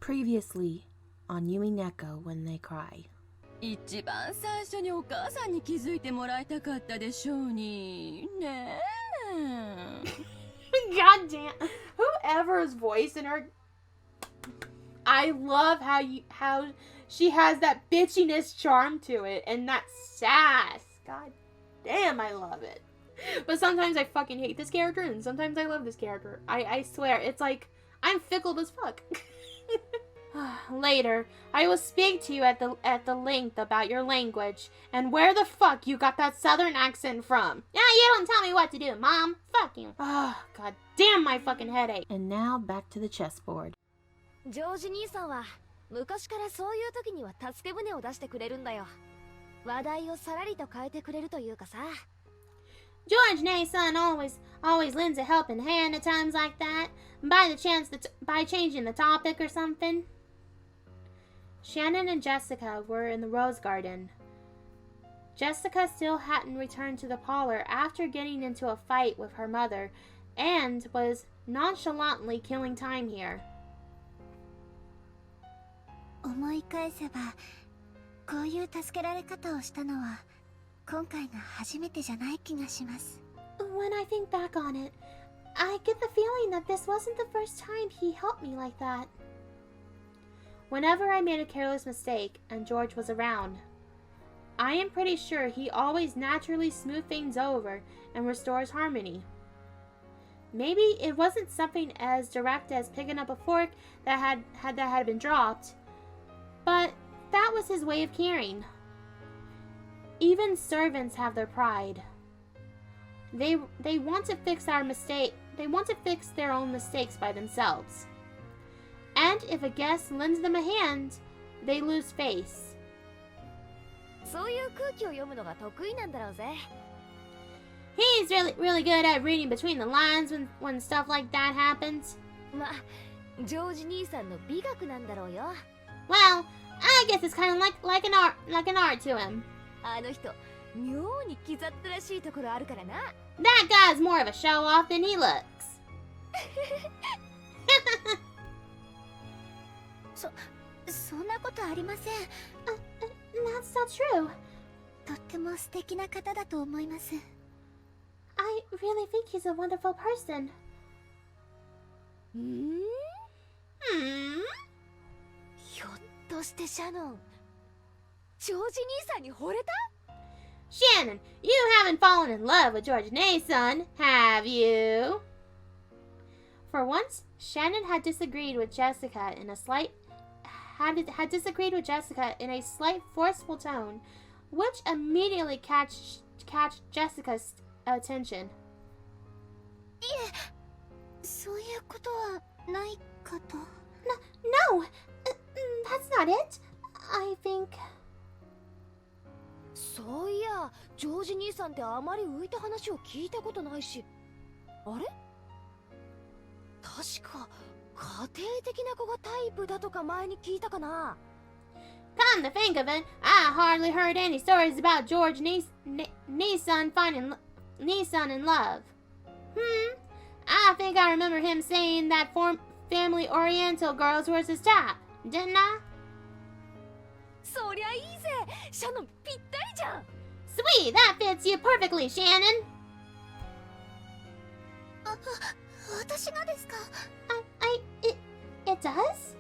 Previously on Umineko when they cry. 一番最初にお母さんに気づいてもらいたかったでしょうに。ねえ。God damn. Whoever's voice in her, I love how she has that bitchiness charm to it and that sass. God damn, I love it. But sometimes I fucking hate this character and sometimes I love this character. I swear, it's like, I'm fickle as fuck. Later, I will speak to you at the length about your language and where the fuck you got that southern accent from. Yeah, you don't tell me what to do, Mom. Fuck you. Oh, god damn my fucking headache. And now back to the chessboard. ジョージ兄さんは昔からそういう時には助け舟を出してくれるんだよ。話題をさらりと変えてくれるというかさ。George Nason always lends a helping hand at times like that. By changing the topic or something. Shannon and Jessica were in the rose garden. Jessica still hadn't returned to the parlor after getting into a fight with her mother and was nonchalantly killing time here. 思い返せば、こういう助けられ方をしたのは今回が初めてじゃない気がします。When I think back on it, I get the feeling that this wasn't the first time he helped me like that. Whenever I made a careless mistake and George was around, I am pretty sure he always naturally smooths things over and restores harmony. Maybe it wasn't something as direct as picking up a fork that had been dropped, but that was his way of caring. Even servants have their pride. They want to fix our mistake. They want to fix their own mistakes by themselves. And if a guest lends them a hand, they lose face. そういう空気を読むのが得意なんだろうぜ。He's really good at reading between the lines when stuff like that happens. ま、ジョージ兄さんの美学なんだろうよ。Well, I guess it's kind of like an art to him. あの人、妙に気ざったらしいところあるからな。That guy's more of a show-off than he looks. そんなことありません。That's not true. とっても素敵な方だと思います。I really think he's a wonderful person. ひょっとしてシャノン、ジョージ兄さんに惚れた？ Shannon, you haven't fallen in love with George Nason, have you? For once, Shannon had disagreed with Jessica in a slight forceful tone, which immediately catch Jessica's attention. いえ、そういうことはないかと。No, that's not it. I think. そういや、ジョージ兄さんってあまり浮いた話を聞いたことないし。あれ？確か家庭的な子がタイプだとか前に聞いたかな。Come to think of it, I hardly heard any stories about George Nason finding Nason in love. I think I remember him saying that family Oriental girls was his type, didn't I? そりゃいいぜ、シャノンぴったりじゃん。Sweet, that fits you perfectly, Shannon. 私がですか？ It does?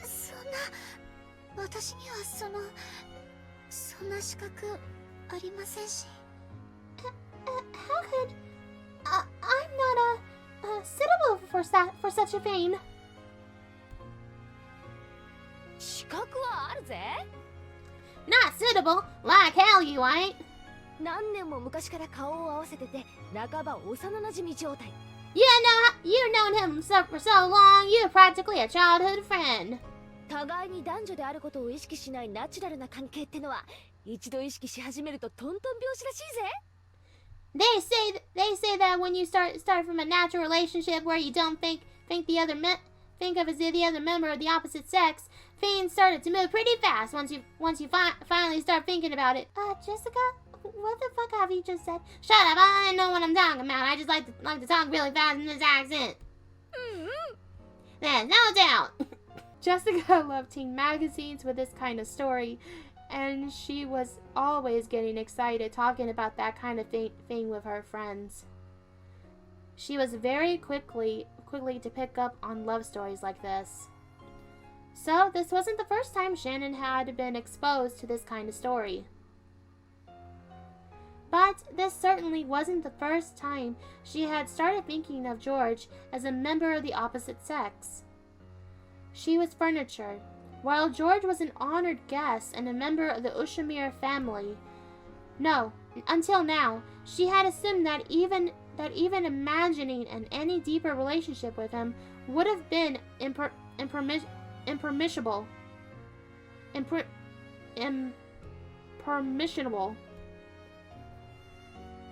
そんな、私にはそんな資格ありませんし。How could... I'm not suitable for such a thing. 資格はあるぜ。Not suitable? Like hell you ain't. 何年も昔から顔を合わせてて、半ば幼なじみ状態。You've known him for so long, you're practically a childhood friend. 互いに男女であることを意識しないナチュラルな関係ってのは、一度意識し始めるとトントン拍子らしいぜ。They say that when you start from a natural relationship where you don't think of as the other member of the opposite sex, things started to move pretty fast once you finally start thinking about it. Jessica, what the fuck have you just said? Shut up! I know what I'm talking about. I just like to talk really fast in this accent. There's no doubt. Jessica loved teen magazines with this kind of story, and she was always getting excited talking about that kind of thing with her friends. She was very quickly to pick up on love stories like this. So this wasn't the first time Shannon had been exposed to this kind of story. But this certainly wasn't the first time she had started thinking of George as a member of the opposite sex. She was furniture, while George was an honored guest and a member of the Ushiromiya family. No, until now, she had assumed that even imagining any deeper relationship with him would have been impermissible.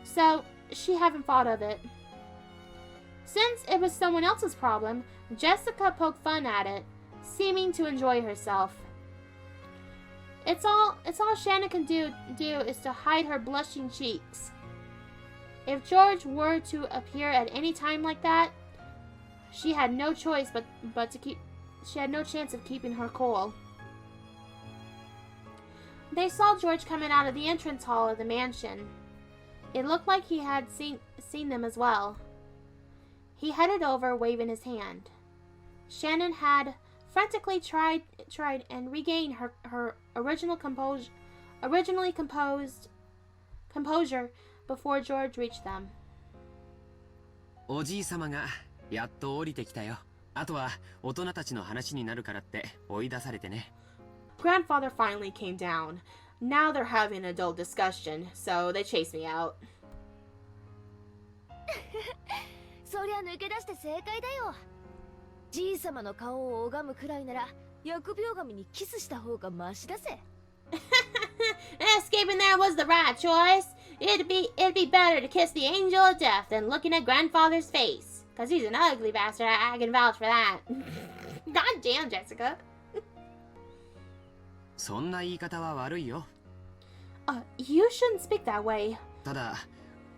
So, she hadn't thought of it. Since it was someone else's problem, Jessica poked fun at it, seeming to enjoy herself. It's all Shannon can do is to hide her blushing cheeks. If George were to appear at any time like that, she had no choice she had no chance of keeping her cool. They saw George coming out of the entrance hall of the mansion. It looked like he had seen them as well. He headed over, waving his hand. Shannon had frantically tried and regained her originally composure before George reached them. おじいさまがやっと降りてきたよ。あとは大人たちの話になるからって追い出されてね。Grandfather finally came down. Now they're having an adult discussion, so they chased me out. そりゃ抜け出して正解だよ。じいさまの顔を拝むくらいなら疫病神にキスした方がマシだぜ。Escaping there was the right choice. It'd be better to kiss the angel of death than looking at grandfather's face. Cause he's an ugly bastard, I can vouch for that. God damn, Jessica. そんな言い方は悪いよ。You shouldn't speak that way. ただ、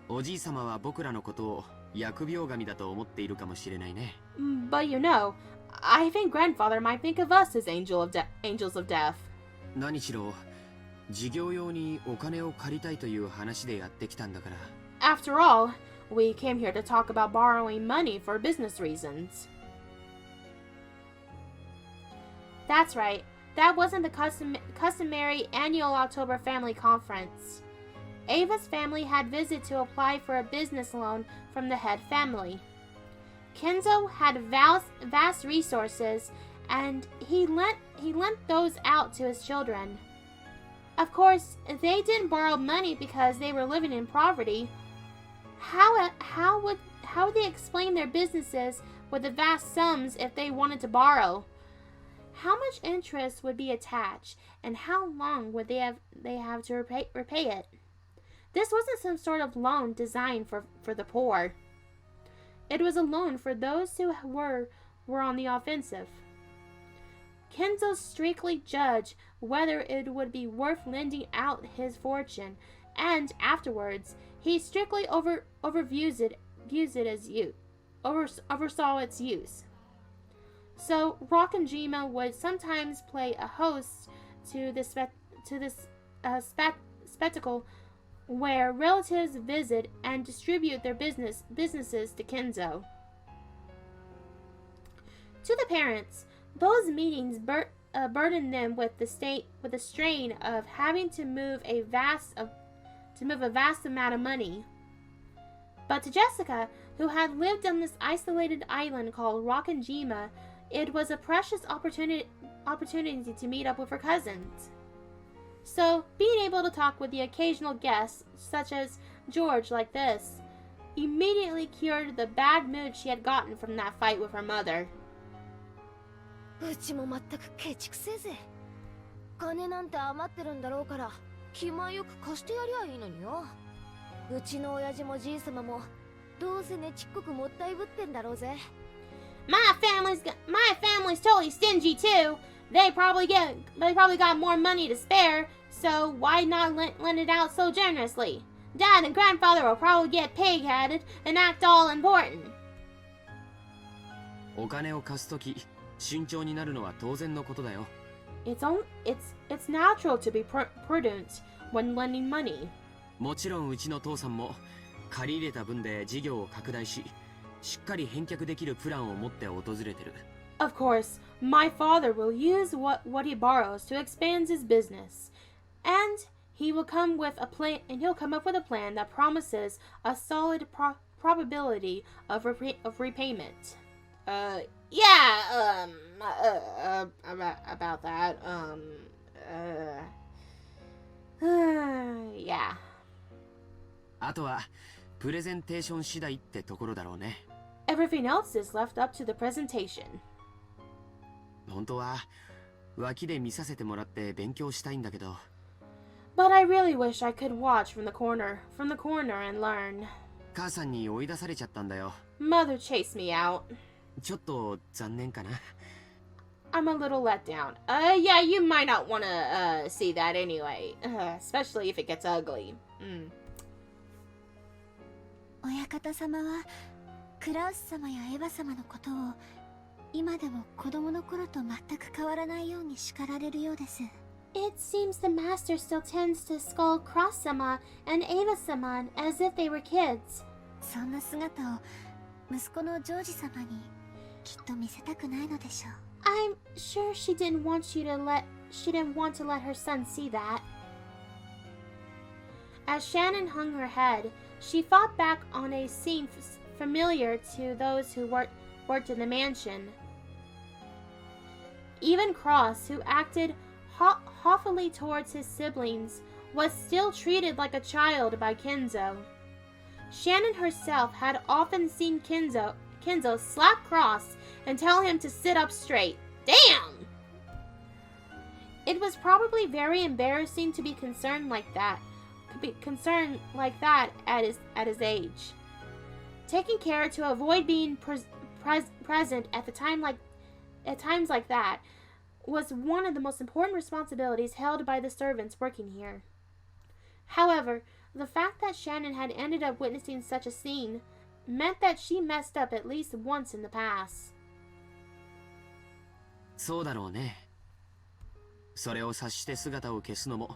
おじいさまは僕らのことを疫病神だと思っているかもしれないね。But you know, I think grandfather might think of us as angels of death. 何しろ、事業用にお金を借りたいという話でやってきたんだから。After all, we came here to talk about borrowing money for business reasons. That's right. That wasn't the customary annual October family conference. Ava's family had visited to apply for a business loan from the head family. Kenzo had vast resources, and he lent those out to his children. Of course, they didn't borrow money because they were living in poverty. How would they explain their businesses with the vast sums if they wanted to borrow? How much interest would be attached, and how long would they have to repay it? This wasn't some sort of loan designed for the poor. It was a loan for those who were on the offensive. Kenzo strictly judged whether it would be worth lending out his fortune, and afterwards he strictly oversaw its use. So Rokkenjima would sometimes play a host to this spectacle where relatives visit and distribute their businesses to Kenzo. To the parents, those meetings burdened them with the strain of having to move a vast amount of money. But to Jessica, who had lived on this isolated island called Rokkenjima, it was a precious opportunity to meet up with her cousins. So, being able to talk with the occasional guests, such as George like this, immediately cured the bad mood she had gotten from that fight with her mother. うちも全くケチくせえぜ。金なんて余ってるんだろうから、気前よく貸してやりゃいいのによ。うちの親父もじいさまも、どうせねちっこくもったいぶってんだろうぜ。My family's totally stingy too. They probably got more money to spare, so why not lend it out so generously? Dad and grandfather will probably get pig-headed and act all important. お金を貸すとき、慎重になるのは当然のことだよ。It's natural to be prudent when lending money. もちろんうちの父さんも借り入れた分で事業を拡大し、しっかり返却できるプランを持って訪れてる。Of course, my father will use what he borrows to expand his business, and he'll come up with a plan that promises a solid probability of repayment. Yeah, about that, yeah. あとはプレゼンテーション次第ってところだろうね。Everything else is left up to the presentation. 本当は脇で見させてもらって勉強したいんだけど。But I really wish I could watch from the corner and learn. 母さんに追い出されちゃったんだよ。Mother chased me out. ちょっと残念かな。I'm a little let down. Yeah, you might not want to see that anyway, especially if it gets ugly. 親方様はクラウス様やエヴァ様のことを今でも子供の頃と全く変わらないように叱られるようです。It seems the master still tends to scold Cross-sama and Ava-sama as if they were kids. そんな姿を息子のジョージ様にきっと見せたくないのでしょう。I'm sure she didn't want to let her son see that. As Shannon hung her head, she thought back on a scene familiar to those who worked in the mansion. Even Cross, who acted haughtily towards his siblings, was still treated like a child by Kenzo. Shannon herself had often seen Kenzo slap Cross and tell him to sit up straight. Damn! It was probably very embarrassing to be concerned like that at his age. Taking care to avoid being present at times like that was one of the most important responsibilities held by the servants working here. However, the fact that Shannon had ended up witnessing such a scene meant that she messed up at least once in the past. そうだろうね。それを察して姿を消すのも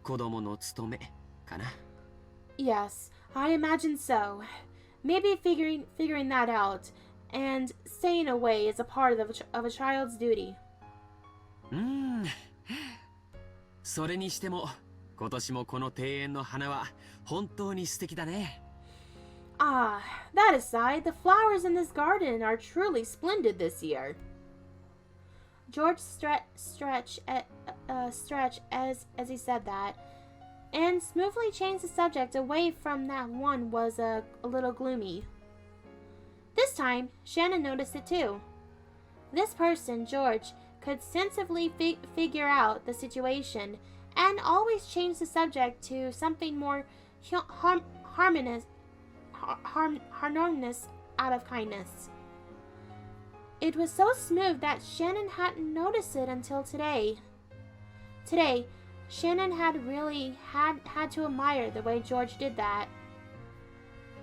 子供の務めかな。Yes, I imagine so. Maybe figuring that out and staying away is a part of a child's duty. それにしても今年もこの庭園の花は本当に素敵だね。Ah, that aside, the flowers in this garden are truly splendid this year. George stretched as he said that, and smoothly changed the subject away from that one was a little gloomy. This time, Shannon noticed it too. This person, George, could sensibly figure out the situation and always change the subject to something more harmonious out of kindness. It was so smooth that Shannon hadn't noticed it until today. Today, Shannon had really had to admire the way George did that.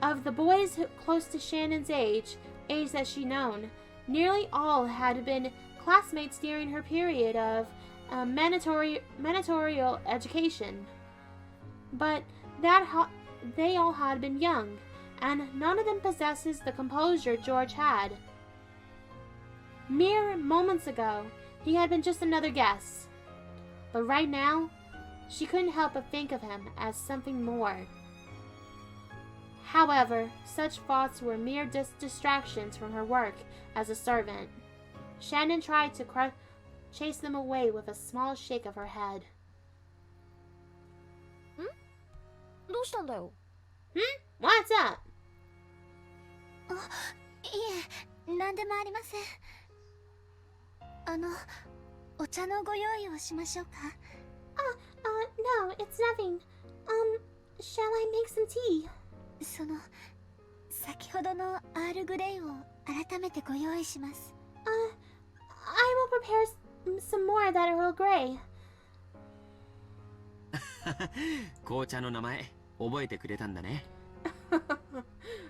Of the boys close to Shannon's age that she'd known, nearly all had been classmates during her period of mandatory education. But they all had been young, and none of them possesses the composure George had. Mere moments ago, he had been just another guest. But right now, she couldn't help but think of him as something more. However, such thoughts were mere distractions from her work as a servant. Shannon tried to chase them away with a small shake of her head. どうしたんだよ。What's up? いえ、なんでもありません。お茶のご用意をしましょうか。No, it's nothing. Shall I make some tea? 先ほどのアールグレイを改めてご用意します。I will prepare some more of that Earl Grey. 紅茶の名前覚えてくれたんだね。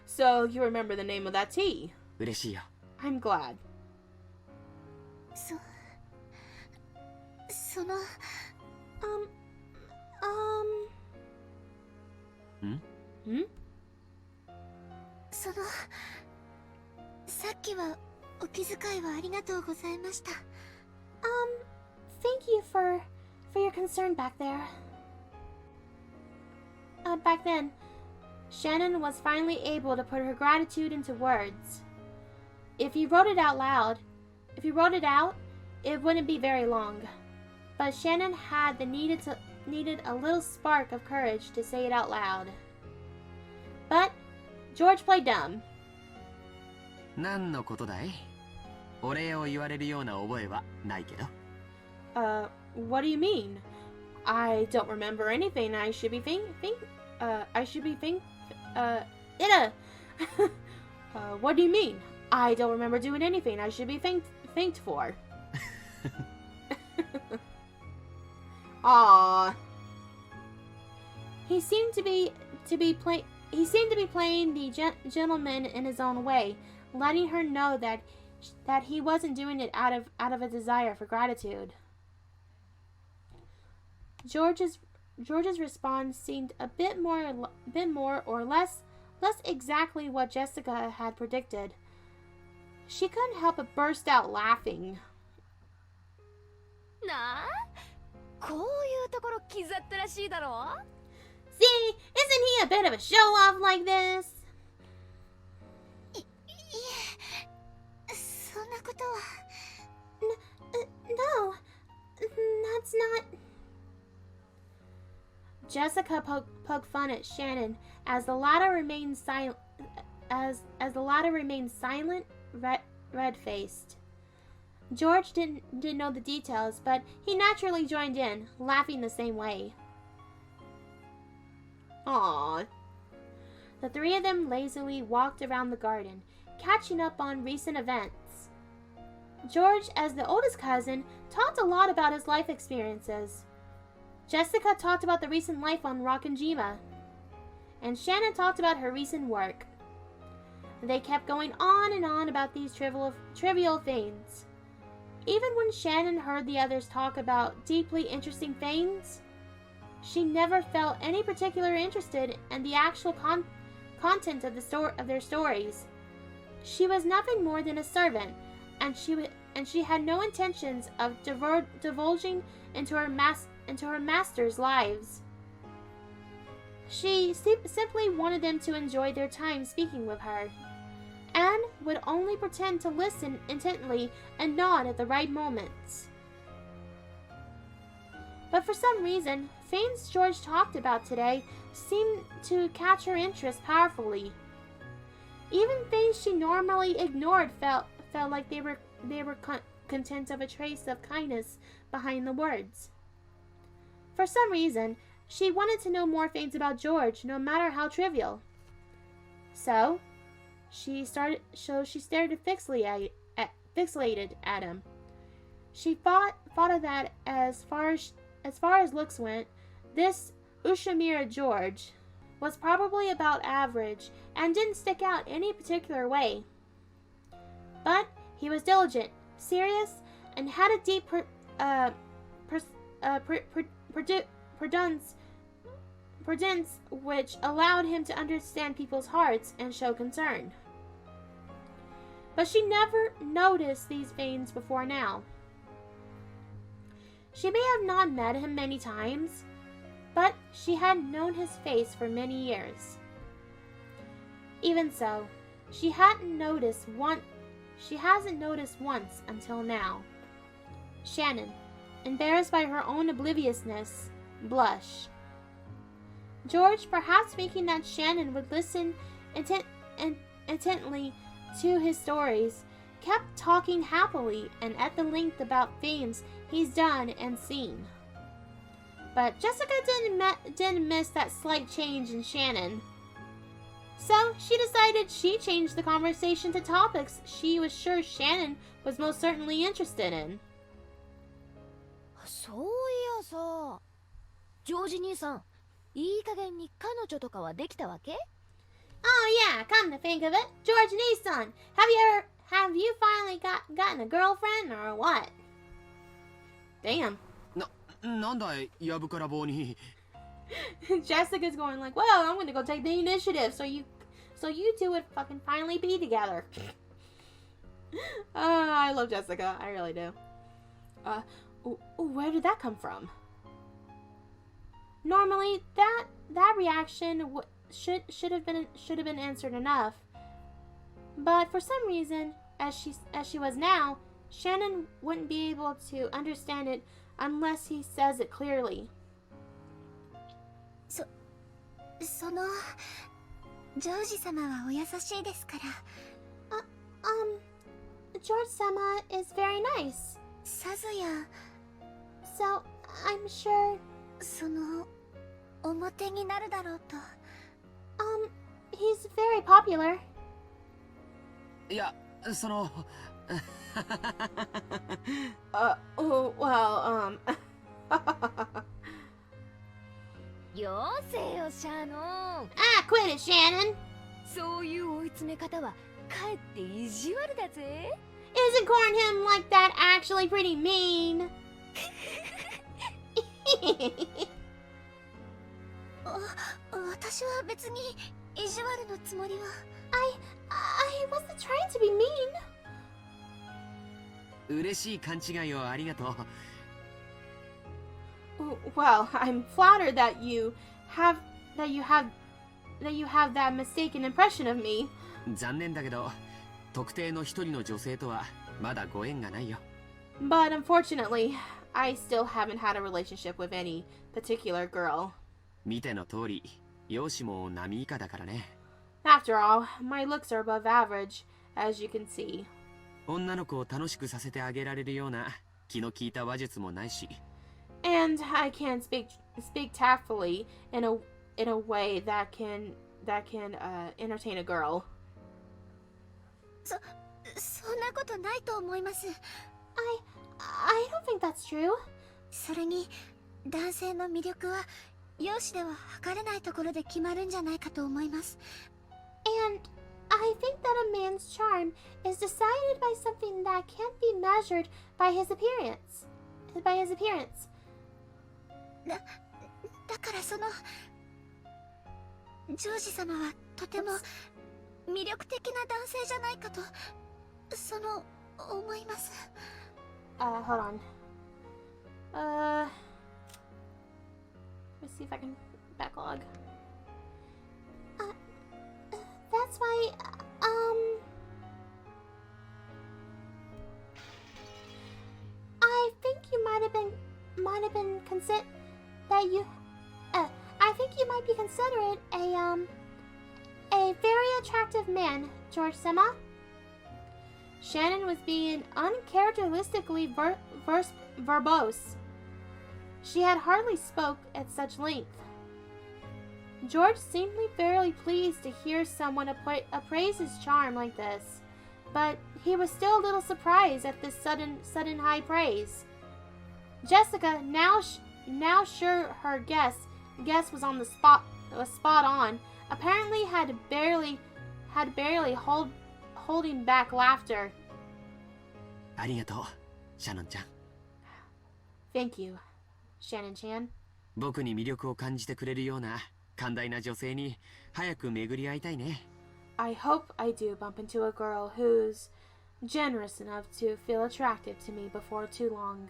So you remember the name of that tea? 嬉しいよ。I'm glad. その Hmm? そのさっきはお気遣いはありがとうございました。Thank you for your concern back there. Back then, Shannon was finally able to put her gratitude into words. If you wrote it out, it wouldn't be very long. But Shannon had needed a little spark of courage to say it out loud. But George played dumb. 何のことだい？お礼を言われるような覚えはないけど。What do you mean? I don't remember anything I should be what do you mean? I don't remember doing anything I should be thanked for. Aww. He seemed to be playing the gentleman in his own way, letting her know that he wasn't doing it out of a desire for gratitude. George's response seemed a bit more or less exactly what Jessica had predicted. She couldn't help but burst out laughing. なあ、こういうところ気ざったらしいだろ。 See, isn't he a bit of a show-off like this? いえ、そんなことは。No, that's not. Jessica poked fun at Shannon as the latter remained silent. Red-faced. George didn't know the details, but he naturally joined in, laughing the same way. Aww. The three of them lazily walked around the garden, catching up on recent events. George, as the oldest cousin, talked a lot about his life experiences. Jessica talked about the recent life on Rokkenjima, and Shannon talked about her recent work. They kept going on and on about these trivial things. Even when Shannon heard the others talk about deeply interesting things, she never felt any particular interested in the actual content of their stories. She was nothing more than a servant, and she had no intentions of divulging into her master's lives. She simply wanted them to enjoy their time speaking with her, and would only pretend to listen intently and nod at the right moments. But for some reason, things George talked about today seemed to catch her interest powerfully. Even things she normally ignored felt like they were content of a trace of kindness behind the words. For some reason, she wanted to know more things about George, no matter how trivial. So she stared fixated at him. She thought of that as far as looks went, this Ushiromiya George was probably about average and didn't stick out any particular way. But he was diligent, serious, and had a deep prudence which allowed him to understand people's hearts and show concern. But she never noticed these things before now. She may have not met him many times, but she had known his face for many years. Even so, she hasn't noticed once until now. Shannon, embarrassed by her own obliviousness, blushed. George, perhaps thinking that Shannon would listen intently to his stories, kept talking happily and at the length about things he's done and seen. But Jessica didn't miss that slight change in Shannon. So she decided she'd change the conversation to topics she was sure Shannon was most certainly interested in. そういやさ、ジョージ兄さん、いい加減に彼女とかはできたわけ？ Oh yeah, come to think of it, George Neeson, have you finally gotten a girlfriend or what? Damn. なんだい、やぶから棒に。Jessica's going like, well, I'm gonna go take the initiative so you two would fucking finally be together. I love Jessica. I really do. Where did that come from? Normally, that reaction should have been answered enough, but for some reason, as she was now, Shannon wouldn't be able to understand it unless he says it clearly. そのジョージ様はお優しいですから。George-sama is very nice. さぞや So, I'm sure... その表になるだろうと。He's very popular. いや、その。well, よせよシャノン。quit it, Shannon. そういう追い詰め方はかえって意地悪だぜ。Isn't courting him like that actually pretty mean? 私は別に意地悪のつもりは。I wasn't trying to be mean. 嬉しい勘違いをありがとう。Well, I'm flattered that you have that mistaken impression of me. 残念だけど、特定の一人の女性とはまだご縁がないよ。But unfortunately, I still haven't had a relationship with any particular girl. 見ての通り、容姿も並以下だからね。After all, my looks are above average, as you can see. 女の子を楽しくさせてあげられるような気の利いた話術もないし。And I can't speak tactfully in a way that can entertain a girl. そんなことないと思います。I don't think that's true. それに男性の魅力は容姿では測れないところで決まるんじゃないかと思います。And I think that a man's charm is decided by something that can't be measured by his appearance. だからそのジョージ様はとても魅力的な男性じゃないかと思います。Hold on. Let's see if I can backlog. That's why, I think you might have been I think you might be considered a very attractive man, George-sama. Shannon was being uncharacteristically verbose. She had hardly spoke at such length. George seemed fairly pleased to hear someone appraise his charm like this, but he was still a little surprised at this sudden high praise. Jessica, now sure her guess was on the spot, spot on, apparently had barely holding back laughter. ありがとう、シャノンちゃん。Thank you, Shannon-chan. 僕に魅力を感じてくれるような寛大な女性に早く巡り会いたいね。I hope I do bump into a girl who's generous enough to feel attracted to me before too long.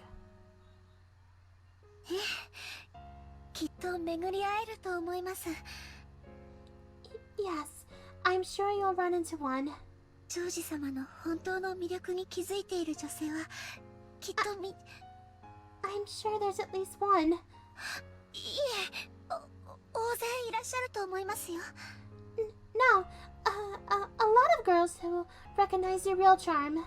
きっと巡り会えると思います。Yes, I'm sure you'll run into one. ジョージ様の本当の魅力に気づいている女性はきっとI'm sure there's at least one. いえ、大勢いらっしゃると思いますよ。No, a lot of girls who recognize your real charm.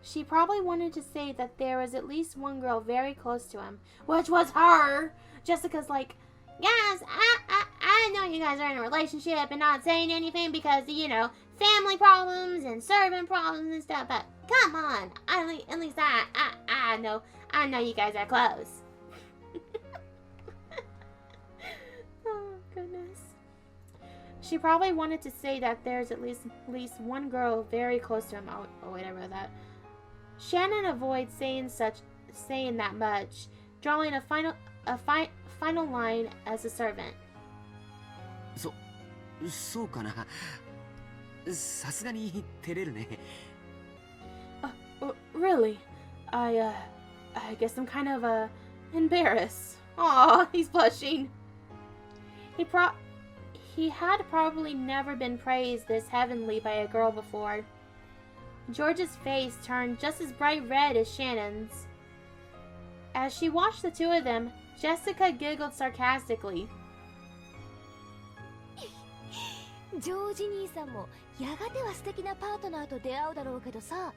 She probably wanted to say that there was at least one girl very close to him, which was her. Jessica's like, guys, I know you guys are in a relationship and not saying anything because, you know, family problems and servant problems and stuff, but come on, at least I know you guys are close. Oh, goodness. She probably wanted to say that there's at least one girl very close to him. Oh wait, I read that. Shannon avoids saying that much, drawing a final line as a servant. そうかな。さすがに照れるね。Really? I guess I'm kind of embarrassed. Aw, he's blushing. He had probably never been praised this heavenly by a girl before. George's face turned just as bright red as Shannon's. As she watched the two of them, Jessica giggled sarcastically. ジョージ兄さんもやがては素敵なパートナーと出会うだろうけどさ。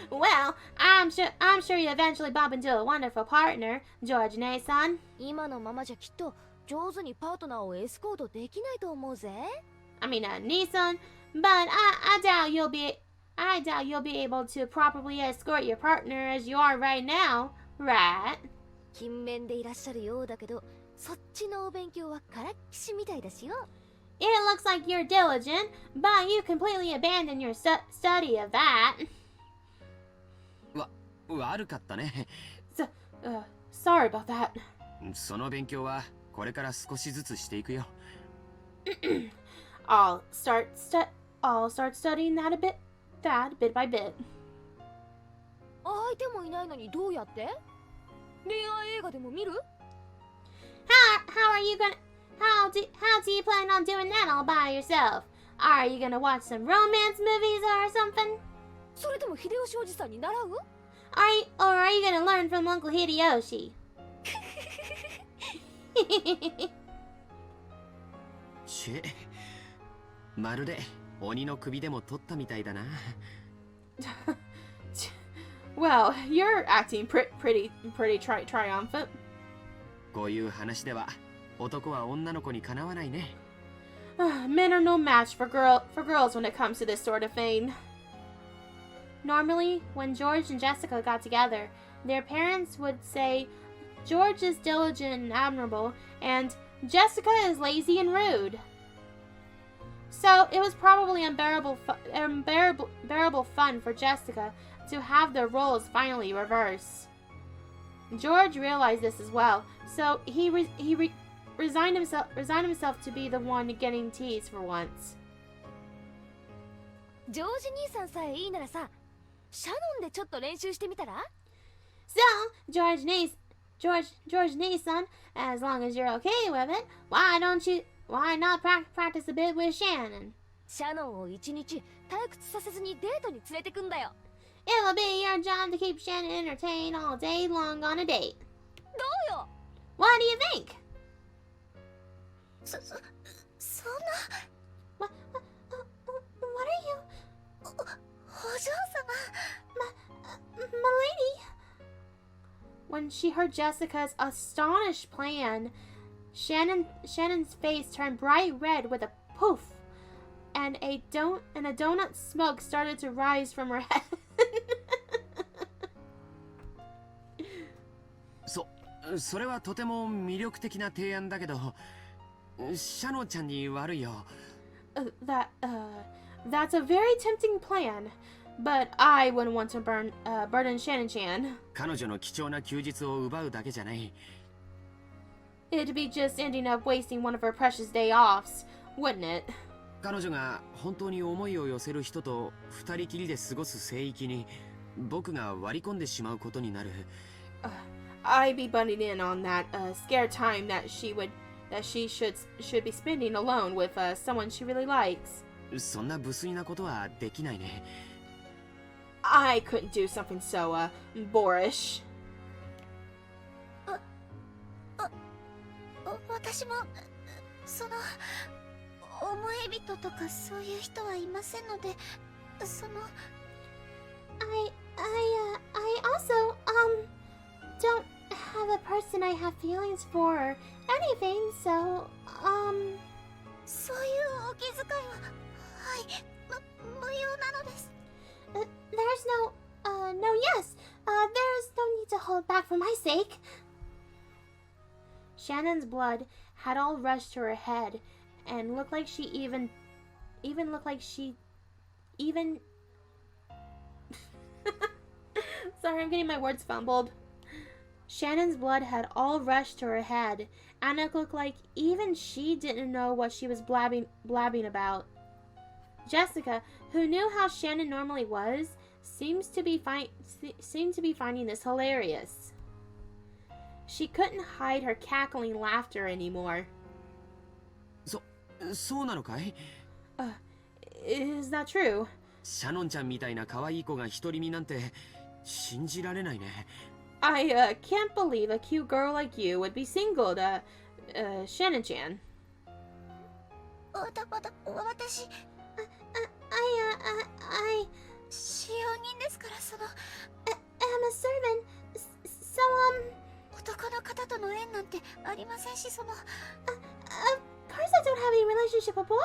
Well, I'm sure you eventually bump into a wonderful partner, George Nason. 今のままじゃきっと上手にパートナーをエスコートできないと思うぜ。I mean, Nason, but I doubt you'll be able to properly escort your partner as you are right now, right? 勤勉でいらっしゃるようだけど、そっちのお勉強はからっきしみたいだしよ。It looks like you're diligent, but you completely abandoned your study of that. 悪かったね。Sorry about that. その勉強はこれから少しずつしていくよ。I'll start studying that bit by bit. 相手もいないのにどうやって？恋愛映画でも見る？ How do you plan on doing that all by yourself? Are you gonna watch some romance movies or something? それとも秀吉おじさんに習う？ Are you gonna learn from Uncle Hideyoshi? まるで鬼の首でも取ったみたいだな。Well, you're acting pretty triumphant. こういう話では男は女の子にかなわないね。Men are no match for girls when it comes to this sort of thing. Normally, when George and Jessica got together, their parents would say, George is diligent and admirable, and Jessica is lazy and rude. So it was probably unbearable fun for Jessica to have their roles finally reversed. George realized this as well, so he resigned himself to be the one getting teased for once. ジョージ兄さんさえいいならさ、シャノンでちょっと練習してみたら？ So, George Nason, as long as you're okay with it, why not practice a bit with Shannon? シャノンを一日退屈させずにデートに連れてくんだよ。It'll be your job to keep Shannon entertained all day long on a date. どうよ？ What do you think? そんな。What are you? お嬢様。Milady. When she heard Jessica's astonished plan, Shannon's face turned bright red with a poof, and a donut smoke started to rise from her head. それはとても魅力的な提案だけど、シャノンちゃんに悪いよ。That's a very tempting plan, but I wouldn't want to burden Shannon-chan. 彼女の貴重な休日を奪うだけじゃない。It'd be just ending up wasting one of her precious day offs, wouldn't it? 彼女が本当に思いを寄せる人と二人きりで過ごす聖域に僕が割り込んでしまうことになる。I'd be butting in on that scared time that she should be spending alone with someone she really likes. そんな無粋なことはできないね。I couldn't do something so boorish. 私もその思い人とかそういう人はいませんので、その I also don't have a person I have feelings for or anything, so そういうお気遣いは無用なのです。there's no yes. There's no need to hold back for my sake. Shannon's blood had all rushed to her head, and looked like she even sorry, I'm getting my words fumbled. Shannon's blood had all rushed to her head, and it looked like even she didn't know what she was blabbing about. Jessica, who knew how Shannon normally was, seemed to be finding this hilarious. She couldn't hide her cackling laughter anymore. そうなのかい? Is that true? シャノンちゃんみたいな可愛い子が独り身なんて信じられないね。I can't believe a cute girl like you would be single, Shannon-chan. 私使用人ですからその I'm a servant. So, 男の方との縁なんてありませんし、その Of course I don't have any relationship with boys.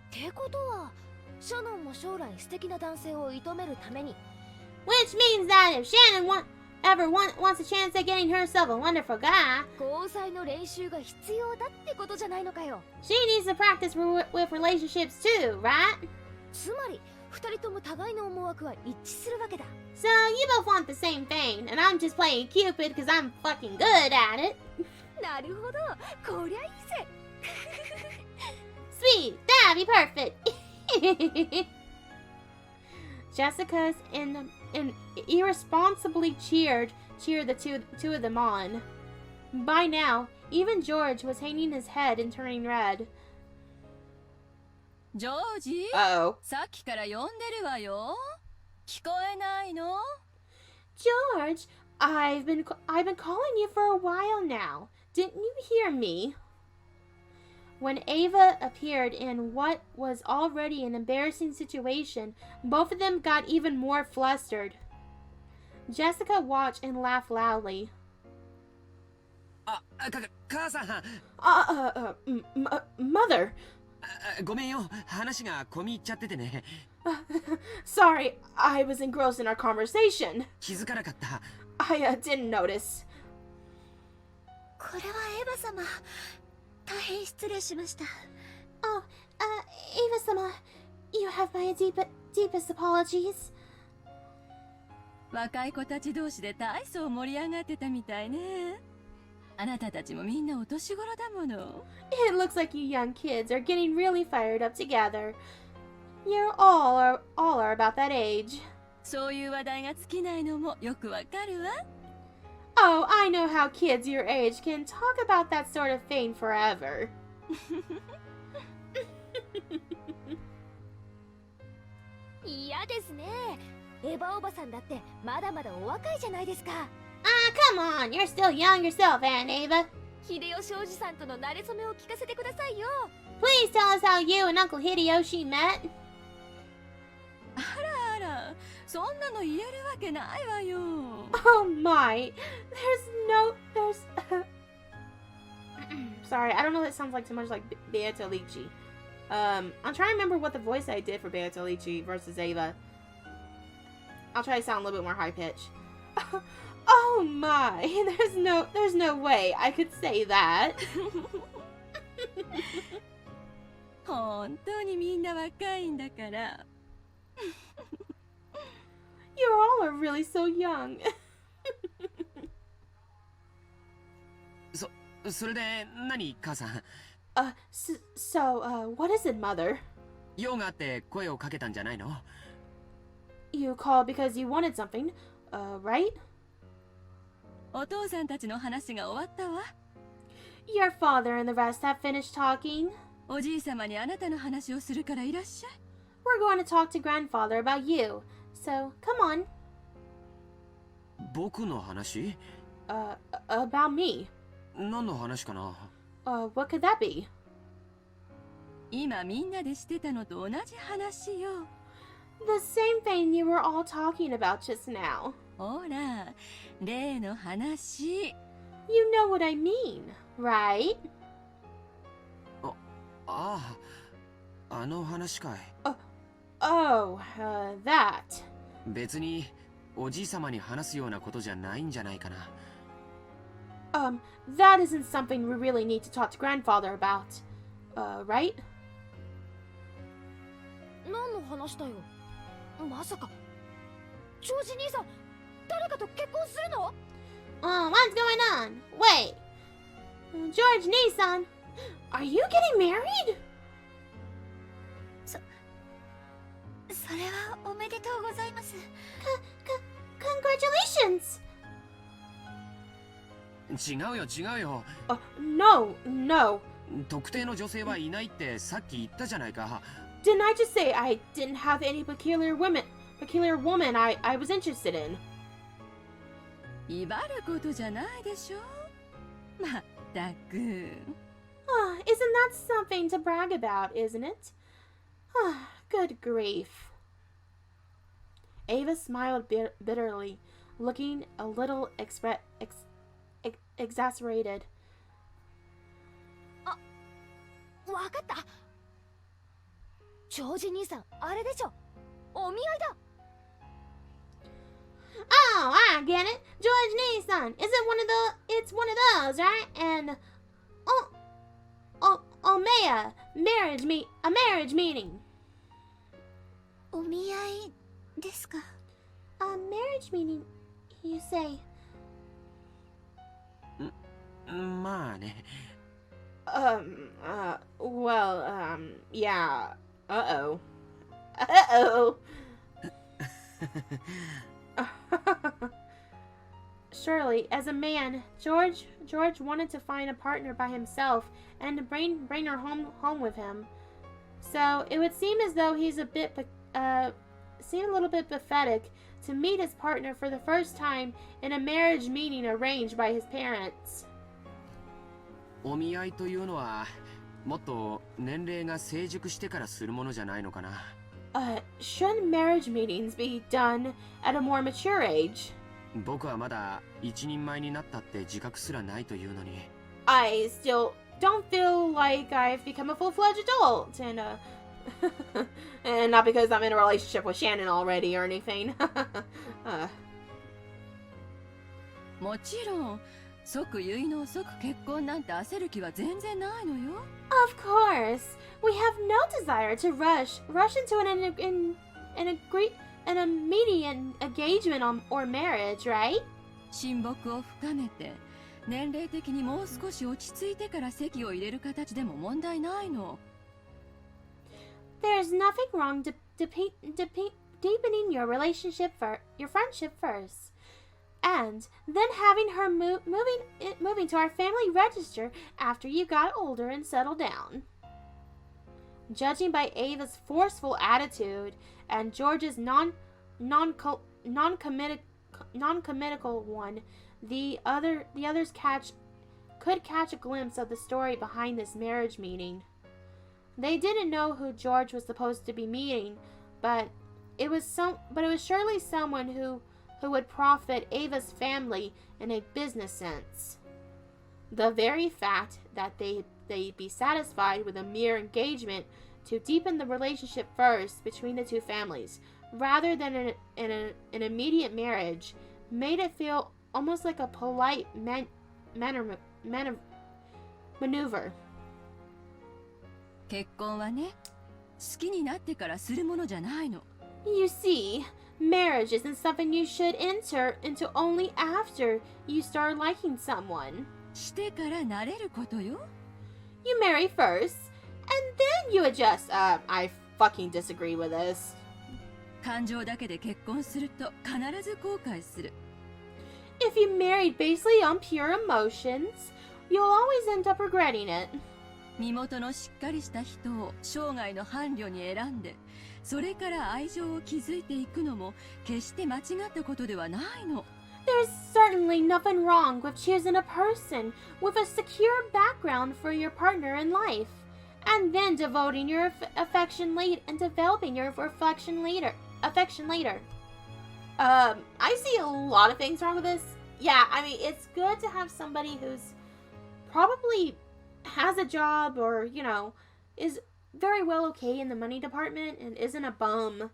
ってことは、シャノンも将来素敵な男性を射止めるために Which means that if Shannon wants a chance at getting herself a wonderful guy, 交際の練習が必要だってことじゃないのかよ。 she needs to practice with relationships too, right? つまり、二人とも互いの思惑は一致するわけだ。 So you both want the same thing, and I'm just playing Cupid because I'm fucking good at it. なるほど、こりゃいいぜ。Sweet, that'd be perfect. Jessica's and irresponsibly cheered the two of them on. By now, even George was hanging his head and turning red. ジョージ Uh-oh. さっきから呼んでるわよ。聞こえないの？ George, I've been calling you for a while now. Didn't you hear me? When Ava appeared in what was already an embarrassing situation, both of them got even more flustered. Jessica watched and laughed loudly. 母さん Mother. ごめんよ、話が込み入っちゃっててね。Sorry, I was engrossed in our conversation. 気づかなかった。I didn't notice. これはエヴァ様、大変失礼しました。 Oh, Ava-sama, you have my deepest apologies. 若い子たち同士で大層盛り上がってたみたいね。あなたたちもみんなお年頃だもの。It looks like you young kids are getting really fired up together. You all are about that age. そういう話題が尽きないのもよくわかるわ。Oh, I know how kids your age can talk about that sort of thing forever. 嫌ですね。エヴァおばさんだってまだまだお若いじゃないですか。Come on, you're still young yourself, Aunt Ava. 秀吉おじさんとの馴れ初めを聞かせてくださいよ。 Please tell us how you and Uncle Hideyoshi met. あら、そんなの言えるわけないわよ。Oh my, Sorry, I don't know, that sounds like too much like Beato Lichi. I'm trying to remember what the voice I did for Beato Lichi versus Ava. I'll try to sound a little bit more high pitched. Oh my, there's no way I could say that. 本当にみんな若いんだから。You all are really so young. それで何、母さん? What is it, Mother? 用があって声をかけたんじゃないの? You called because you wanted something, right? お父さんたちの話が終わったわ。Your father and the rest have finished talking. おじいさまにあなたの話をするからいらっしゃい。We're going to talk to Grandfather about you. So, come on. 僕の話? About me. 何の話かな? What could that be? 今みんなでしてたのと同じ話よ。The same thing you were all talking about just now. ほら、例の話。You know what I mean, right? あの話かい。That. 別におじいさまに話すようなことじゃないんじゃないかな。That isn't something we really need to talk to grandfather about. Right? 何の話だよ。まさかジョージ兄さん誰かと結婚するの？ What's going on? Wait. George Nissan, are you getting married? それはおめでとうございます。Congratulations! 違うよ違うよ。No. 特定の女性はいないってさっき言ったじゃないか。 Didn't I just say I didn't have any peculiar woman I was interested in? 威張ることじゃないでしょ。まったく。Isn't that something to brag about, isn't it? Good grief. Ava smiled bitterly, looking a little exasperated. わかった。ジョージ兄さんあれでしょ。お見合いだ。Oh, I get it. George Nissan. It's one of those, right? And Omeya, a marriage meeting. お見合いですか？ A marriage meeting, you say? まあね。Yeah. Uh-oh. Surely, as a man, George wanted to find a partner by himself and to bring her home with him. So it would seem as though he's a little bit pathetic to meet his partner for the first time in a marriage meeting arranged by his parents. お見合いというのはもっと年齢が成熟してからするものじゃないのかな。Shouldn't marriage meetings be done at a more mature age? 僕はまだ一人前になったって自覚すらないというのに。I still don't feel like I've become a full-fledged adult, and and not because I'm in a relationship with Shannon already or anything. もちろん即結納即結婚なんて焦る気は全然ないのよ。 Of course, we have no desire to rush into an immediate engagement or marriage, right? 親睦を深めて年齢的にもう少し落ち着いてから籍を入れる形でも問題ないの。 There's nothing wrong deepening your friendship first, and then having her moving to our family register after you got older and settled down. Judging by Ava's forceful attitude and George's non-committal one, the others could catch a glimpse of the story behind this marriage meeting. They didn't know who George was supposed to be meeting, but it was surely someone who would profit Ava's family in a business sense. The very fact that they'd be satisfied with a mere engagement to deepen the relationship first between the two families, rather than an immediate marriage, made it feel almost like a polite maneuver. 結婚はね、好きになってからするものじゃないの。 You see, marriage isn't something you should enter into only after you start liking someone. してから慣れることよ。 You marry first, and then you adjust. I fucking disagree with this. 感情だけで結婚すると必ず後悔する。 If you married basically on pure emotions, you'll always end up regretting it. 身元のしっかりした人を生涯の伴侶に選んで、それから愛情を築いていくのも決して間違ったことではないの。 There's certainly nothing wrong with choosing a person with a secure background for your partner in life, and then devoting your affection and developing your affection later. I see a lot of things wrong with this. Yeah, I mean, it's good to have somebody who's probably has a job or, you know, is very well okay in the money department and isn't a bum.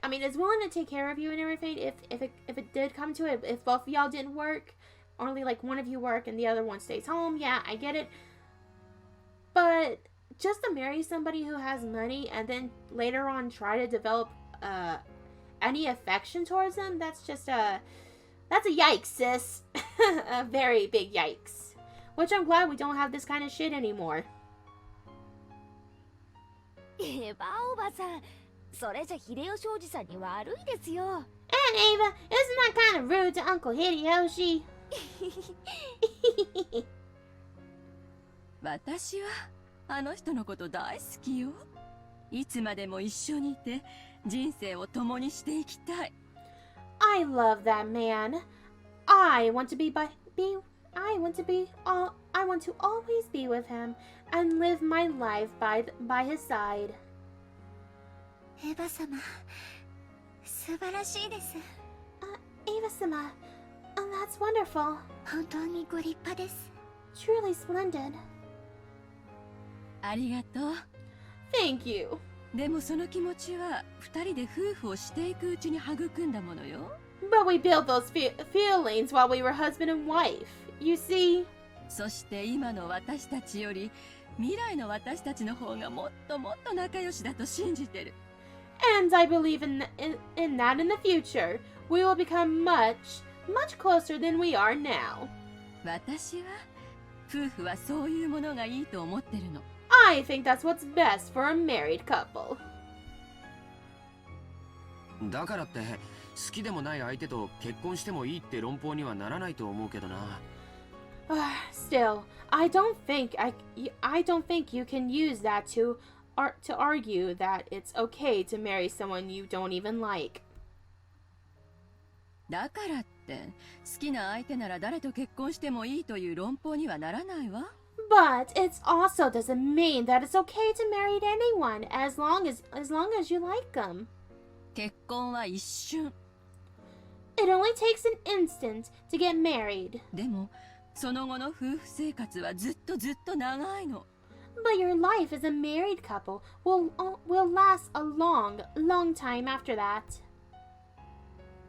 I mean, is willing to take care of you and everything if it did come to it, if both of y'all didn't work. only like one of you work and the other one stays home. Yeah, I get it. But just to marry somebody who has money and then later on try to develop any affection towards them, that's a yikes, sis. A very big yikes. Which I'm glad we don't have this kind of shit anymore. エヴァおばさん、それじゃ秀吉おじさんに悪いですよ。 And Ava, isn't that kind of rude to Uncle Hideyoshi? 私はあの人のこと大好きよ。いつまでも一緒にいて人生を共にしていきたい。I love that man. I want to always be with him and live my life by his side. エヴァ様、素晴らしいです。Ava-sama, that's wonderful. 本当にご立派です。 Truly splendid. ありがとう。 Thank you. でもその気持ちは二人で夫婦をしていくうちに育んだものよ。 But we built those feelings while we were husband and wife. You see? そして今の私たちより未来の私たちの方がもっともっと仲良しだと信じてる。 And I believe in that in the future, we will become much closer than we are now. 私は夫婦はそういうものがいいと思ってるの。 I think that's what's best for a married couple. だからって好きでもない相手と結婚してもいいって論法にはならないと思うけどな。Still, I don't think you can use that to argue that it's okay to marry someone you don't even like. だからって好きな相手なら誰と結婚してもいいという論法にはならないわ。 But it also doesn't mean that it's okay to marry anyone as long as you like them. 結婚は一瞬。 It only takes an instant to get married. でもその後の夫婦生活はずっと長いの。 But your life as a married couple will last a long time after that.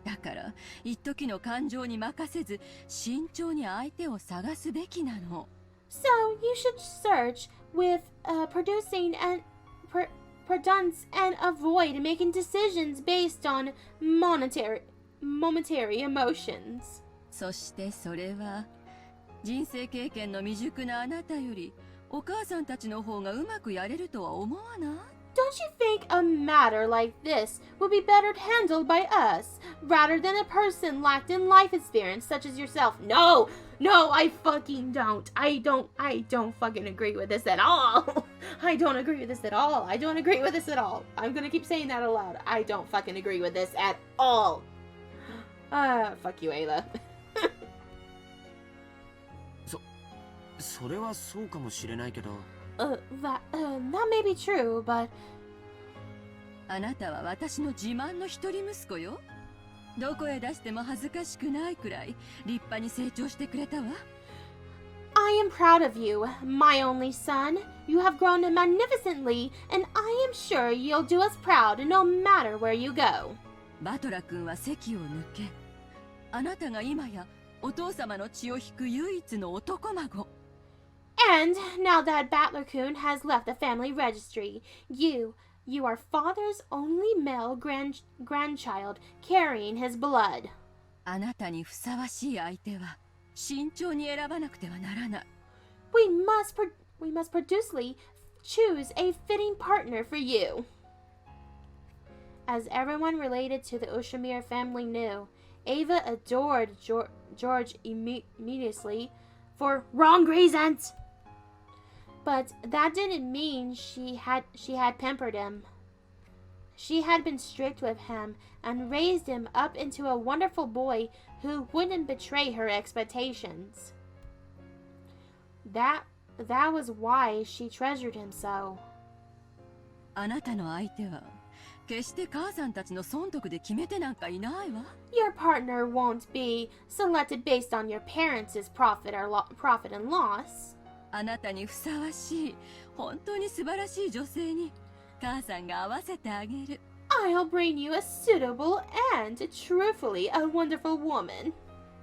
だから一時の感情に任せず慎重に相手を探すべきなの。 So you should search with prudence and avoid making decisions based on momentary emotions. そしてそれは人生経験の未熟なあなたよりお母さんたちの方がうまくやれるとは思わない？ Don't you think a matter like this would be better handled by us rather than a person lacked in life experience such as yourself? No, I fucking don't. I don't fucking agree with this at all. I don't agree with this at all. I don't agree with this at all. I'm gonna keep saying that aloud. I don't fucking agree with this at all. Fuck you, Ayla. それはそうかもしれないけど。That may be true, but あなたは私の自慢の一人息子よ。どこへ出しても恥ずかしくないくらい立派に成長してくれたわ。 I am proud of you, my only son. You have grown magnificently, and I am sure you'll do us proud no matter where you go. バトラ君は籍を抜け、あなたが今やお父様の血を引く唯一の男孫。 And now that Battler-kun has left the family registry, you are father's only male grandchild carrying his blood. あなたにふさわしい相手は慎重に選ばなくてはならない。 We must producely choose a fitting partner for you. As everyone related to the Ushiromiya family knew, Ava adored George immediately for wrong reasons. But that didn't mean she had pampered him. She had been strict with him and raised him up into a wonderful boy who wouldn't betray her expectations. That was why she treasured him so. あなたの相手は決して母さんたちの損得で決めてなんかいないわ。 Your partner won't be selected based on your parents' profit and loss. あなたにふさわしい本当に素晴らしい女性に母さんが合わせてあげる。 I'll bring you a suitable and truthfully a wonderful woman.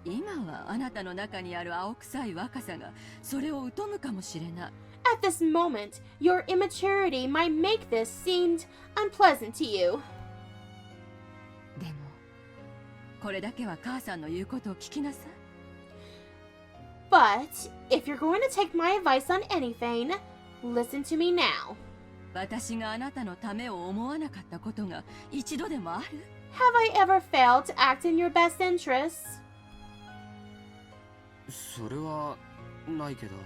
今はあなたの中にある青臭い若さがそれを疎むかもしれない。 At this moment, your immaturity might make this seem unpleasant to you. でもこれだけは母さんの言うことを聞きなさい。 But if you're going to take my advice on anything, listen to me now. 私があなたのためを思わなかったことが一度でもある？ Have I ever failed to act in your best interests? それはないけど。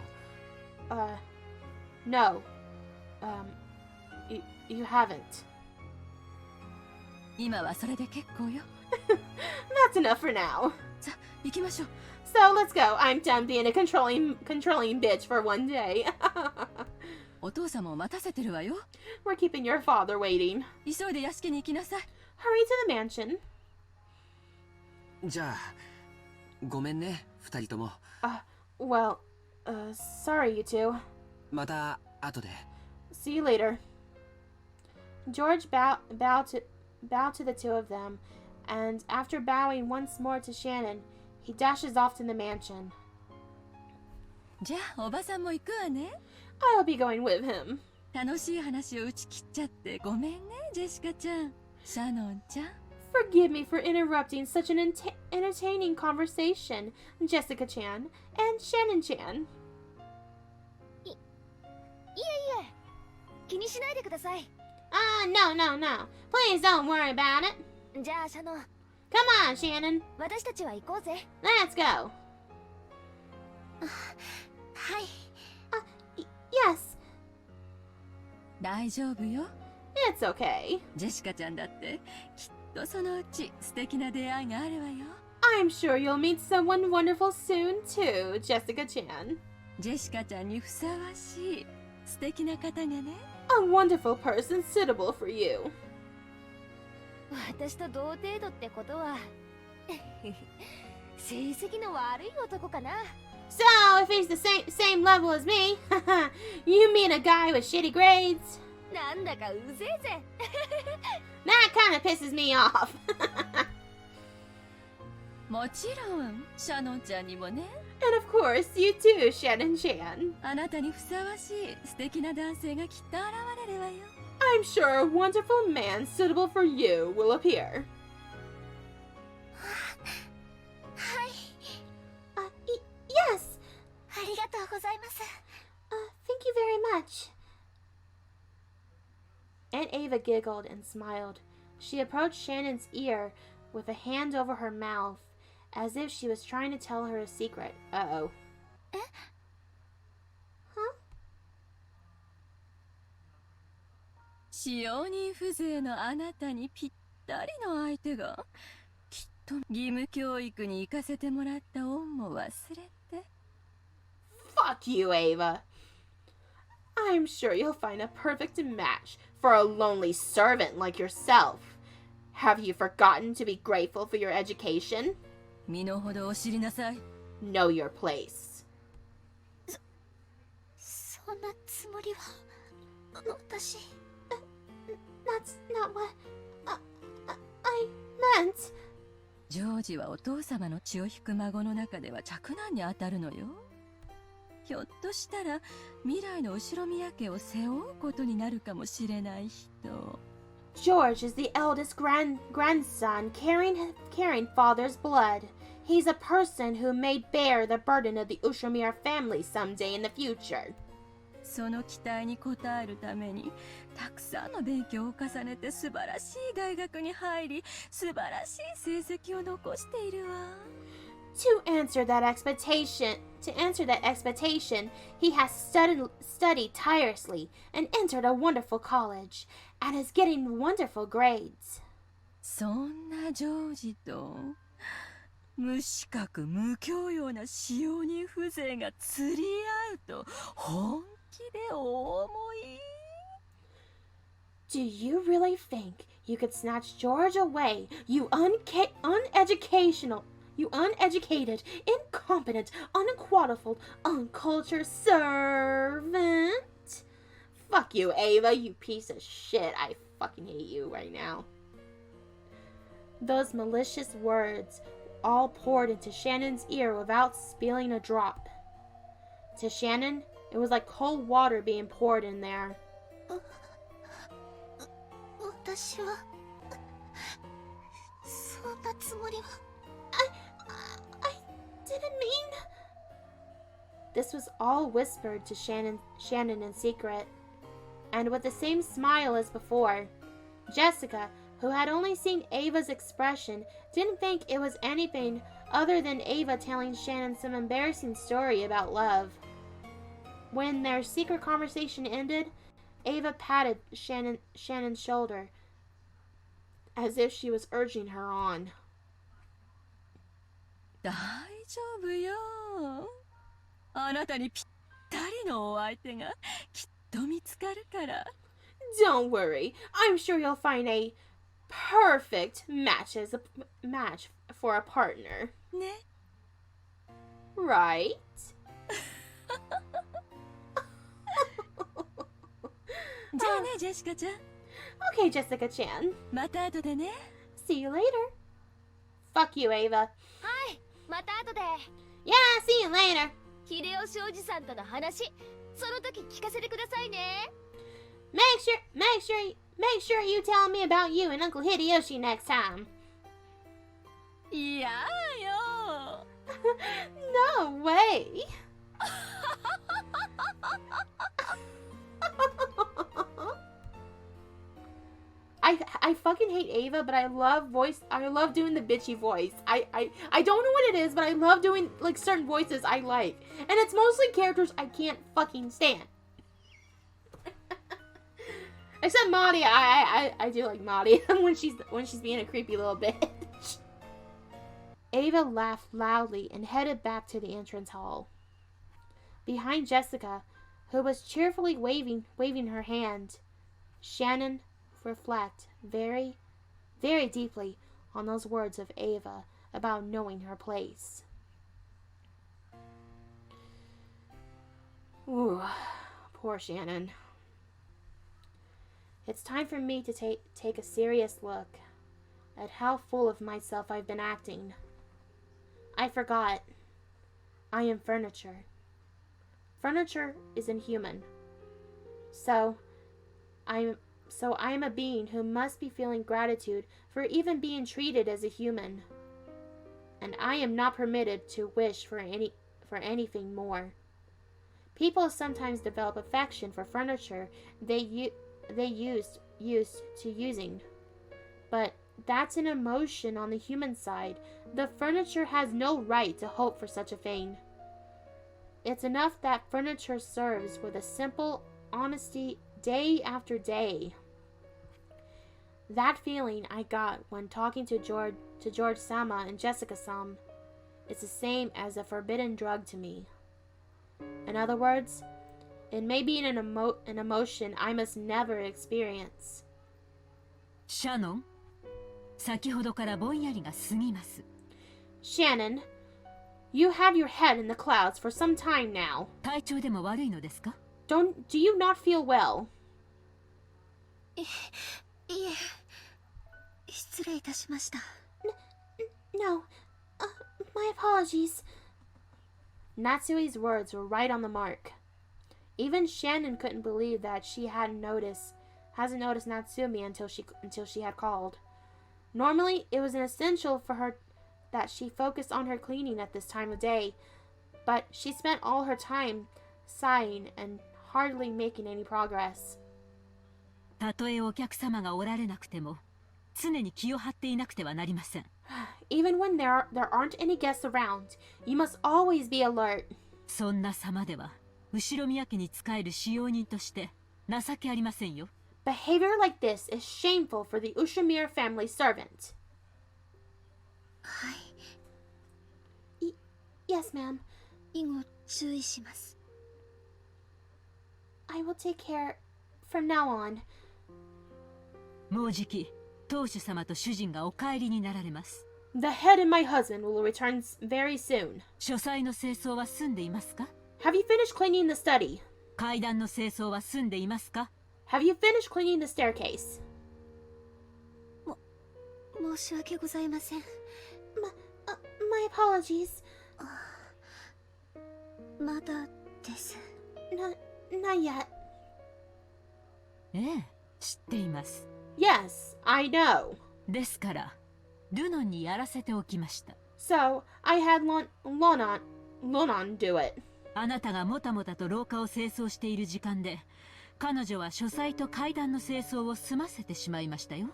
No. You haven't. 今はそれで結構よ。 That's enough for now. さあ行きましょう。 So let's go. I'm done being a controlling bitch for one day. お父様を待たせてるわよ。 We're keeping your father waiting. 急いで屋敷に行きなさい。 Hurry to the mansion. じゃあ、ごめんね、二人とも。Well, sorry you two. また後で。 See you later. George bowed to the two of them, and after bowing once more to Shannon, he dashes off to the mansion. じゃあおばさんも行くわね。 I'll be going with him. 楽しい話を打ち切っちゃってごめんね、ジェシカちゃん。シャノンちゃん。 Forgive me for interrupting such an entertaining conversation, Jessica-chan and Shannon-chan. いえいえ、気にしないでください。 No. Please don't worry about it. じゃあシャノン、 Come on, Shannon. 私たちは行こうぜ。 Let's go. はい。 Yes, 大丈夫よ。 it's okay. ジェシカちゃんだってきっとそのうち素敵な出会いがあるわよ。 I'm sure you'll meet someone wonderful soon too, Jessica-chan. ジェシカちゃんにふさわしい素敵な方がね。 A wonderful person suitable for you. 私と同程度ってことは成績の悪い男かな。 So, if he's the same level as me, you mean a guy with shitty grades? なんだかうぜえぜ。 That kind of pisses me off. もちろんシャノンちゃんにもね。 And of course, you too, Shannon-chan. あなたにふさわしい素敵な男性がきっと現れるわよ。 I'm sure a wonderful man suitable for you will appear. はい。 Yes. ありがとうございます。 Thank you very much. Aunt Ava giggled and smiled. She approached Shannon's ear with a hand over her mouth, as if she was trying to tell her a secret. Uh-oh. Huh? 使用人風情のあなたにぴったりの相手がきっと義務教育に行かせてもらった恩も忘れて。 Fuck you, Ava. I'm sure you'll find a perfect match for a lonely servant like yourself. Have you forgotten to be grateful for your education? 身の程を知りなさい。 Know your place. そんなつもりは。私。That's not what I meant. ジョージはお父様の血を引く孫の中では嫡男に当たるのよ。ひょっとしたら未来の後宮家を背負うことになるかもしれない人。 George is the eldest grandson carrying father's blood. He's a person who may bear the burden of the Ushiromiya family someday in the future. その期待に応えるためにたくさんの勉強を重ねて素晴らしい大学に入り素晴らしい成績を残しているわ。 To answer that expectation, he has studied tirelessly and entered a wonderful college and is getting wonderful grades. そんなジョージと無資格無教養な使用人風情が釣り合うと本気でお思い？ Do you really think you could snatch George away, you uneducated, incompetent, unqualified, uncultured servant? Fuck you, Ava, you piece of shit. I fucking hate you right now. Those malicious words all poured into Shannon's ear without spilling a drop. To Shannon, it was like cold water being poured in there. 私はそんなつもりは I didn't mean... This was all whispered to Shannon in secret. And with the same smile as before, Jessica, who had only seen Ava's expression, didn't think it was anything other than Ava telling Shannon some embarrassing story about love. When their secret conversation ended, Ava patted Shannon's shoulder as if she was urging her on. 大丈夫よ。あなたにぴったりのお相手がきっと見つかるから。Don't worry, I'm sure you'll find a perfect match for a partner. ね。Right? じゃあね、ジェシカちゃん。Okay, Jessica-chan. また後でね。See you later. Fuck you, Ava. はい、また後で。 Yeah, see you later. 秀吉おじさんとの話、その時聞かせてくださいね。Make sure you tell me about you and Uncle Hideyoshi next time. いやよ。No way. I fucking hate Ava, but I love doing the bitchy voice. I don't know what it is, but I love doing like certain voices I like. And it's mostly characters I can't fucking stand. Except Maudie, I do like Maudie when she's being a creepy little bitch. Ava laughed loudly and headed back to the entrance hall. Behind Jessica, who was cheerfully waving her hand, Shannon reflect very, very deeply on those words of Ava about knowing her place. Ooh, poor Shannon. It's time for me to take a serious look at how full of myself I've been acting. I forgot. I am furniture. Furniture isn't human. So I am a being who must be feeling gratitude for even being treated as a human. And I am not permitted to wish for anything more. People sometimes develop affection for furniture they used to using. But that's an emotion on the human side. The furniture has no right to hope for such a thing. It's enough that furniture serves with a simple honesty day after day. That feeling I got when talking to George-sama and Jessica-sama is the same as a forbidden drug to me. In other words, it may be an emotion I must never experience. シャノン、先ほどからぼんやりが過ぎます。Shannon, you have your head in the clouds for some time now. 体調でも悪いのですか？ Do you not feel well? いえ、失礼いたしました。No, my apologies. Natsui's words were right on the mark. Even Shannon couldn't believe that she hasn't noticed Natsumi until she had called. Normally, it was an essential for her that she focused on her cleaning at this time of day, but she spent all her time sighing and hardly making any progress. たとえお客様がおられなくても、常に気を張っていなくてはなりません。Even when there aren't any guests around, you must always be alert. そんな様では、後宮家に仕える使用人として情けありませんよ。Behavior like this is shameful for the Ushiromiya family servant. はい。Yes, ma'am. 以後注意します。I will take care from now on. もうじき、当主様と主人がお帰りになられます。The head and my husband will return very soon. 書斎の清掃は済んでいますか？ Have you finished cleaning the study? 階段の清掃は済んでいますか？ Have you finished cleaning the staircase? 申し訳ございません。My apologies. まだです。 Not yet. ええ、知っています。 Yes, I know. ですから、ルノンにやらせておきました。 So, I had Lonon do it. あなたがもたもたと廊下を清掃している時間で、彼女は書斎と階段の清掃を済ませてしまいましたよ。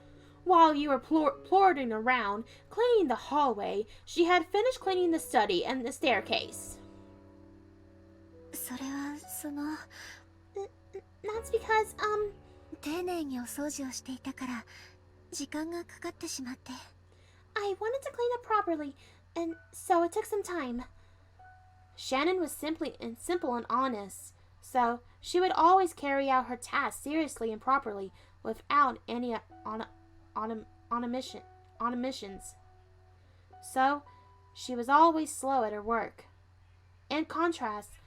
While you were plodding around, cleaning the hallway, she had finished cleaning the study and the staircase. それはその That's because, 丁寧にお掃除をしていたから時間がかかってしまって。 I wanted to clean it properly, and so it took some time. Shannon was simple and honest, so she would always carry out her tasks seriously and properly without any omissions. So, she was always slow at her work. In contrast,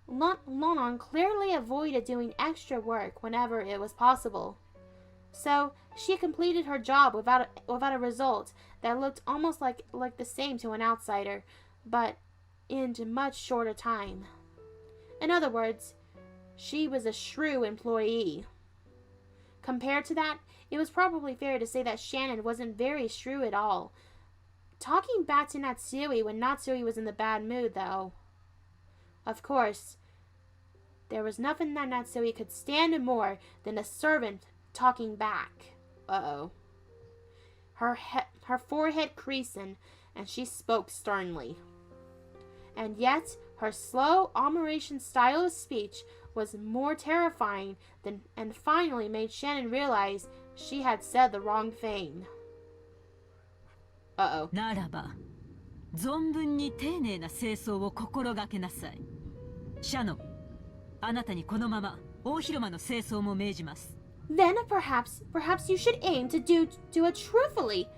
Lonon clearly avoided doing extra work whenever it was possible. So, she completed her job without a result that looked almost like the same to an outsider, but in much shorter time. In other words, she was a shrew employee. Compared to that, it was probably fair to say that Shannon wasn't very shrew at all. Talking back to Natsui when Natsui was in the bad mood, though. Of course, there was nothing that Natsui could stand more than a servant talking back. Uh-oh. Her forehead creased, and she spoke sternly. And yet, her slow, admiration style of speech was more terrifying and finally made Shannon realize she had said the wrong thing. Uh-oh. ならば、存分に丁寧な清掃を心がけなさい。シャノン、あなたにこのまま大広間の清掃も命じます。 Then perhaps you should aim to do it truly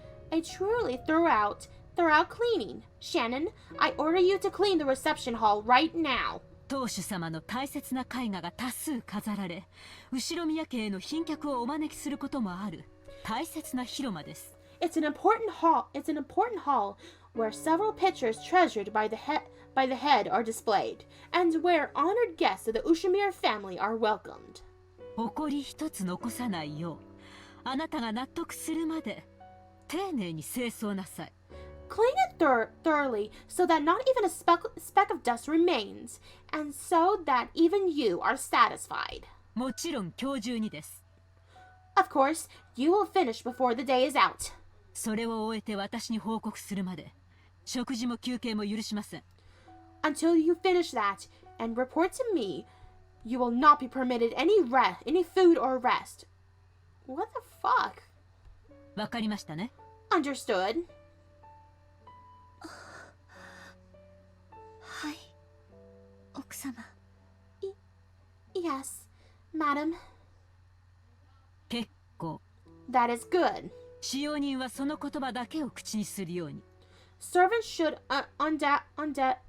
thorough cleaning. Shannon, I order you to clean the reception hall right now. 当主様の大切な絵画が多数飾られ、後宮家への賓客をお招きすることもある大切な広間です。 It's an important hall where several pictures treasured by the head are displayed, and where honored guests of the Ushiromiya family are welcomed. 誇り一つ残さないよう、あなたが納得するまで丁寧に清掃なさい。 Clean it thoroughly so that not even a speck of dust remains, and so that even you are satisfied. もちろん今日中にです。 Of course, you will finish before the day is out. それを終えて私に報告するまで、食事も休憩も許しません。 Until you finish that and report to me, you will not be permitted any food or rest. What the fuck? わかりましたね。 Understood. はい、奥様。 Yes, madam. 結構。 That is good. 使用人はその言葉だけを口にするように。 Servants should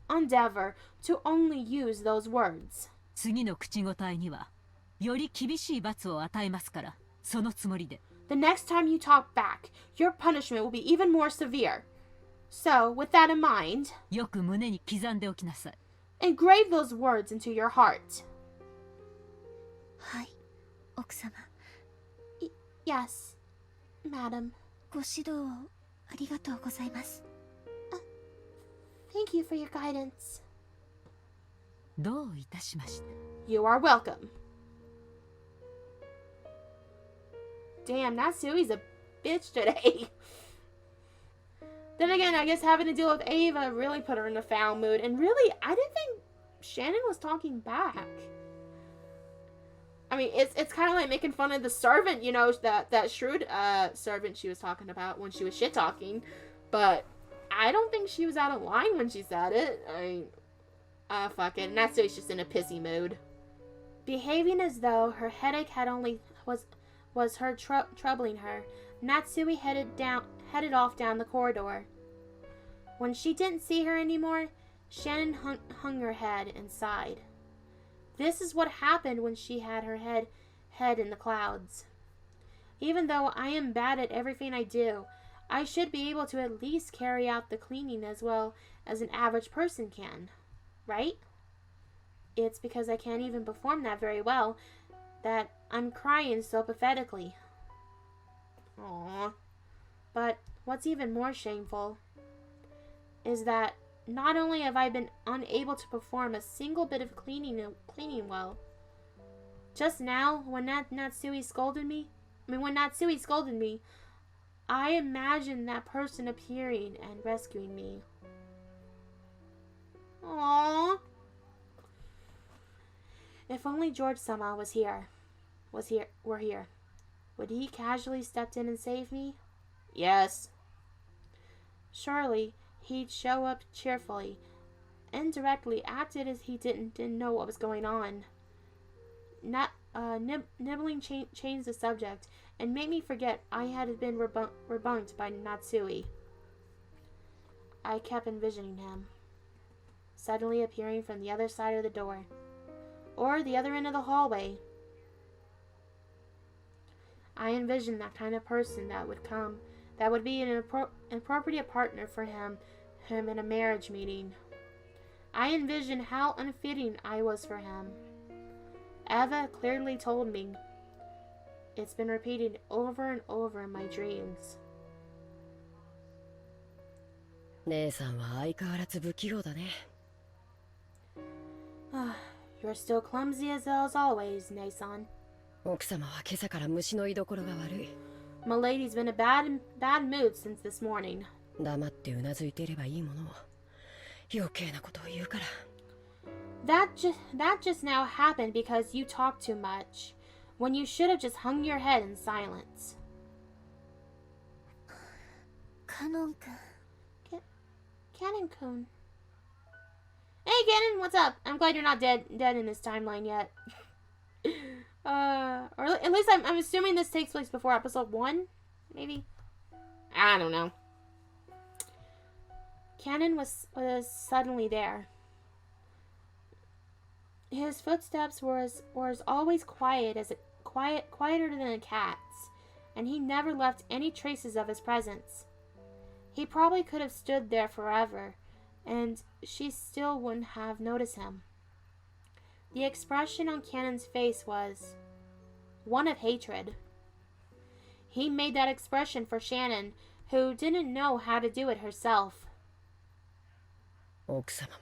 endeavor to only use those words. 次の口答えにはより厳しい罰を与えますから、そのつもりで。 The next time you talk back, your punishment will be even more severe. So, with that in mind, よく胸に刻んでおきなさい。 engrave those words into your heart. はい、奥様。 Yes, madam. ご指導をありがとうございます。 Thank you for your guidance. どういたしまして。 You are welcome. Damn, Natsui's a bitch today. Then again, I guess having to deal with Ava really put her in a foul mood. And really, I didn't think Shannon was talking back. I mean, it's kind of like making fun of the servant, you know, that shrewd servant she was talking about when she was shit-talking. But I don't think she was out of line when she said it. I mean, fuck it. Natsui's just in a pissy mood. Behaving as though her headache was her troubling her, Natsui headed off down the corridor. When she didn't see her anymore, Shannon hung her head and sighed. This is what happened when she had her head in the clouds. Even though I am bad at everything I do, I should be able to at least carry out the cleaning as well as an average person can, right? It's because I can't even perform that very well that I'm crying so pathetically. Aww. But what's even more shameful is that not only have I been unable to perform a single bit of cleaning well, just now when Natsui scolded me, I imagined that person appearing and rescuing me. Aww. If only George-sama were here. Would he casually step in and save me? Yes. Surely he'd show up cheerfully, indirectly acted as he didn't know what was going on. Nibbling changed the subject and made me forget I had been rebunked by Natsui. I kept envisioning him, suddenly appearing from the other side of the door, or the other end of the hallway. I envisioned that kind of person that would be an appropriate partner for him in a marriage meeting. I envisioned how unfitting I was for him. Eva clearly told me. It's been repeated over and over in my dreams. 姉さんは相変わらず不器用だね。You're still clumsy as always, Nei-san. 奥様は今朝から虫の居所が悪い。Milady's been in a bad mood since this morning. 黙ってうなずいていればいいものを余計なことを言うから。That just now happened because you talk too much, when you should have just hung your head in silence. カノン君。Cannon-kun. Hey, Cannon, what's up? I'm glad you're not dead in this timeline yet. Or at least I'm assuming this takes place before episode 1, maybe? I don't know. Cannon was suddenly there. His footsteps were as always quieter than a cat's, and he never left any traces of his presence. He probably could have stood there forever, and she still wouldn't have noticed him. The expression on Cannon's face was one of hatred. He made that expression for Shannon, who didn't know how to do it herself. 奥様も、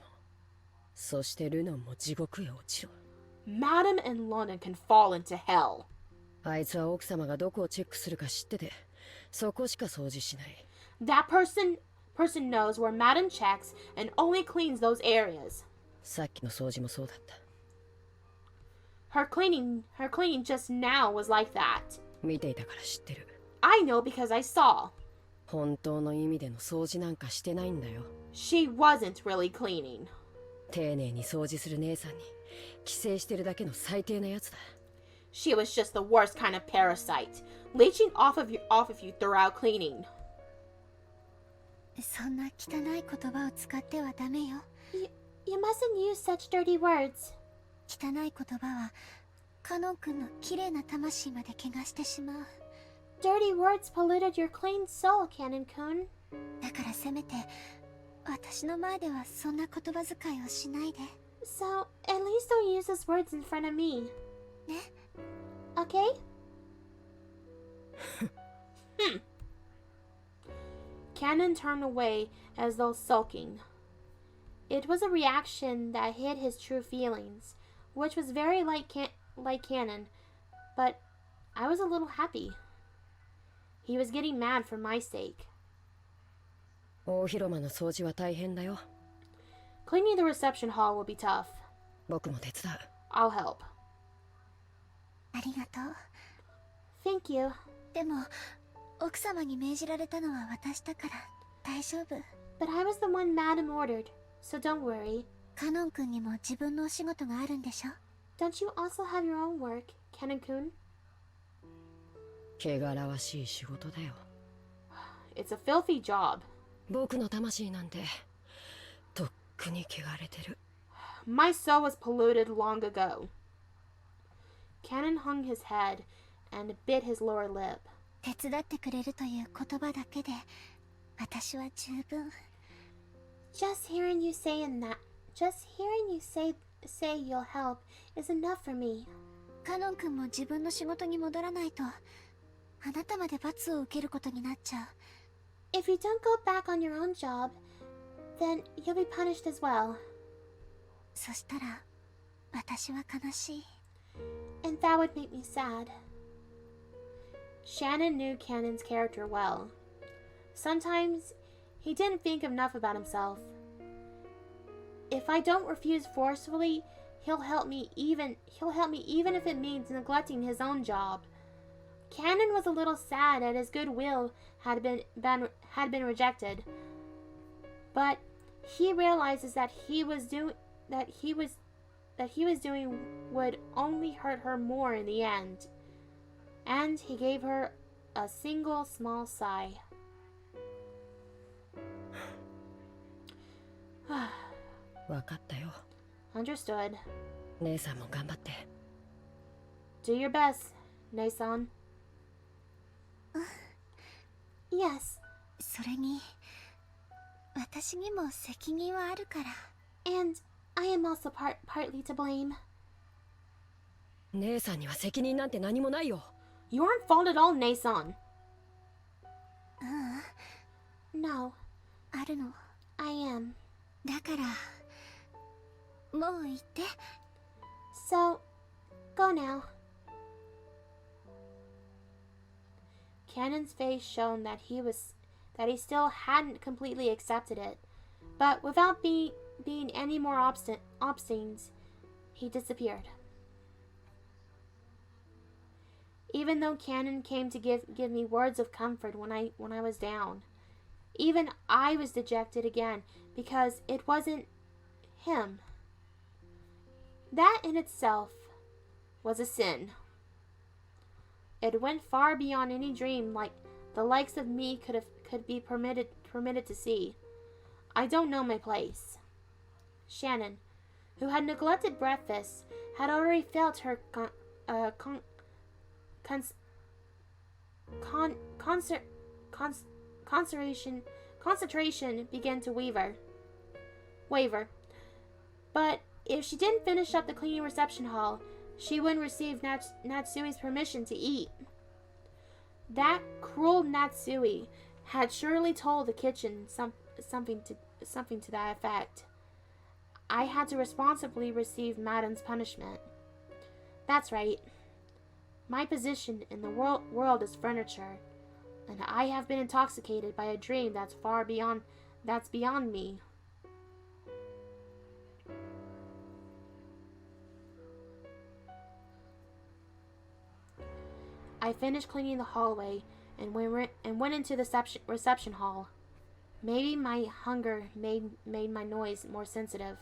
そしてルノンも地獄へ落ちろ。Madam and London can fall into hell. あいつは奥様がどこをチェックするか知ってて、そこしか掃除しない。That person knows where Madam checks and only cleans those areas. さっきの掃除もそうだった。Her cleaning just now was like that. 見ていたから知ってる。I know because I saw. 本当の意味での掃除なんかしてないんだよ。She wasn't really cleaning. 丁寧に掃除する姉さんに寄生してるだけの最低なやつだ。She was just the worst kind of parasite, leeching off of you throughout cleaning. そんな汚い言葉を使ってはダメよ。You mustn't use such dirty words. 汚い言葉はカノン君の綺麗な魂まで汚してしまう。Dirty words polluted your clean soul, Cannon-kun. だからせめて私の前ではそんな言葉遣いをしないで。So, at least don't use those words in front of me. ね。Okay? Cannon turned away as though sulking. It was a reaction that hid his true feelings, which was very like Cannon, but I was a little happy. He was getting mad for my sake. 大広間の掃除は大変だよ。Cleaning the reception hall will be tough. 僕も手伝う。I'll help. ありがとう。 Thank you. でも奥様に命じられたのは私だから大丈夫。 But I was the one Madam ordered, so don't worry. カノン君にも自分のお仕事があるんでしょ？ Don't you also have your own work, Cannon-kun? 汚らわしい仕事だよ。It's a filthy job. 僕の魂なんてとっくに汚れてる。My soul was polluted long ago. Cannon hung his head and bit his lower lip. 手伝ってくれるという言葉だけで私は十分。 Just hearing you say you'll help is enough for me. カノン君も自分の仕事に戻らないとあなたまで罰を受けることになっちゃう。 If you don't go back on your own job, then you'll be punished as well. そしたら私は悲しい。 And that would make me sad. Shannon knew Cannon's character well. Sometimes he didn't think enough about himself. If I don't refuse forcefully, he'll help me even if it means neglecting his own job. Cannon was a little sad that his goodwill had been rejected. But he realizes that he was doing would only hurt her more in the end. And he gave her a single small sigh. わかったよ。 Understood. 姉さんも頑張って。 Do your best, Nason. Yes. それに私にも責任はあるから。 And I am also partly to blame. 姉さんには責任なんて何もないよ。 You aren't fault at all, Nason. ううん、 No, あるの。 I am. だからもう行って。 So, go now. Cannon's face showed that he still hadn't completely accepted it, but without being any more obstinate, he disappeared. Even though Cannon came to give me words of comfort when I was down, even I was dejected again because it wasn't him. That in itself was a sin. It went far beyond any dream like the likes of me could be permitted to see. I don't know my place. Shannon, who had neglected breakfast, had already felt her concentration begin to waver. But if she didn't finish up the cleaning reception hall, she wouldn't receive Natsui's permission to eat. That cruel Natsui had surely told the kitchen something to that effect. I had to responsibly receive Madam's punishment. That's right. My position in the world is furniture, and I have been intoxicated by a dream that's beyond me. I finished cleaning the hallway and went into the reception hall. Maybe my hunger made my nose more sensitive.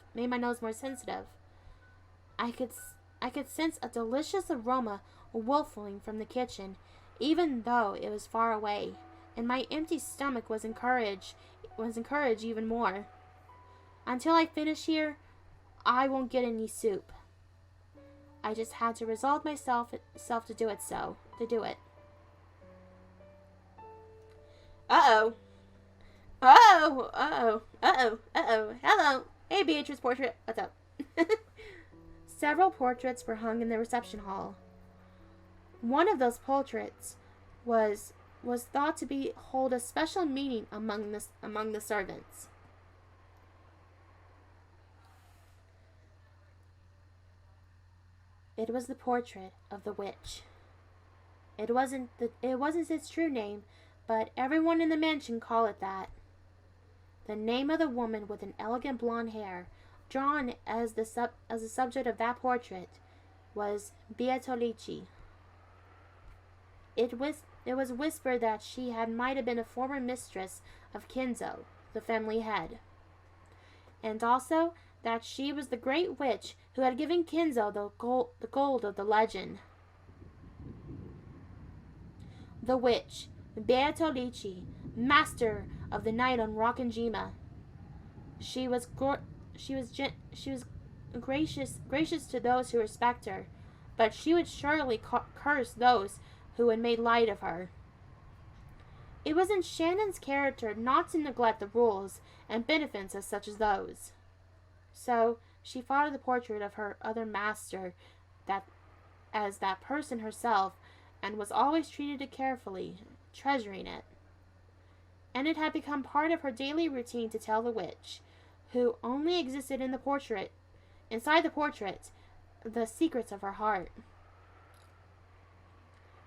I could sense a delicious aroma wafting from the kitchen, even though it was far away, and my empty stomach was encouraged even more. Until I finish here, I won't get any soup. I just had to resolve myself to do it. Uh-oh. Hello. Hey, Beatrice portrait. What's up? Several portraits were hung in the reception hall. One of those portraits was thought to hold a special meaning among the servants. It was the portrait of the witch. It wasn't its true name, but everyone in the mansion called it that. The name of the woman with an elegant blonde hair, drawn as the subject of that portrait, was Beatolici. It was whispered that she might have been a former mistress of Kinzo, the family head, and also that she was the great witch who had given Kinzo the gold of the legend. The witch, Beatolici, master of the night on Rokkenjima. She was gracious to those who respect her, but she would surely curse those who had made light of her. It was in Shannon's character not to neglect the rules and benefits of such as those. So she thought of the portrait of her other master as that person herself, and was always treated it carefully, treasuring it. And it had become part of her daily routine to tell the witch, who only existed in the portrait, inside the portrait, the secrets of her heart.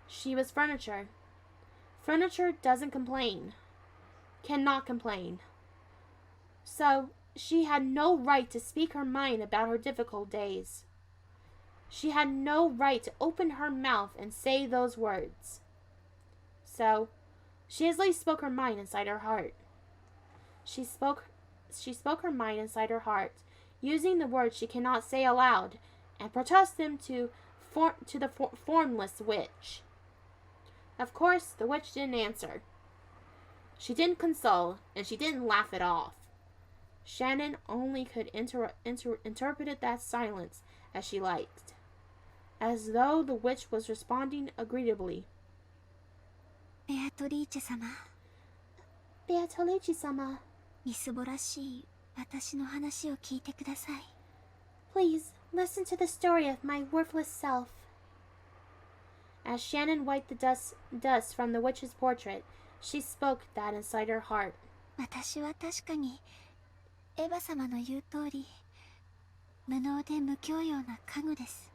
She was furniture. Furniture doesn't complain, cannot complain. So she had no right to speak her mind about her difficult days. She had no right to open her mouth and say those words. So she at least spoke her mind inside her heart. She spoke her mind inside her heart, using the words she cannot say aloud, and protest them to the formless witch. Of course, the witch didn't answer. She didn't console, and she didn't laugh it off. Shannon only could interpret that silence as she liked, as though the witch was responding agreeably. ベアトリーチェ様、 Beatrice様, みすぼらしい私の話を聞いてください。 please listen to the story of my worthless self. As Shannon wiped the dust from the witch's portrait, she spoke that inside her heart. 私は確かにエヴァ様の言う通り、無能で無教養な家具です。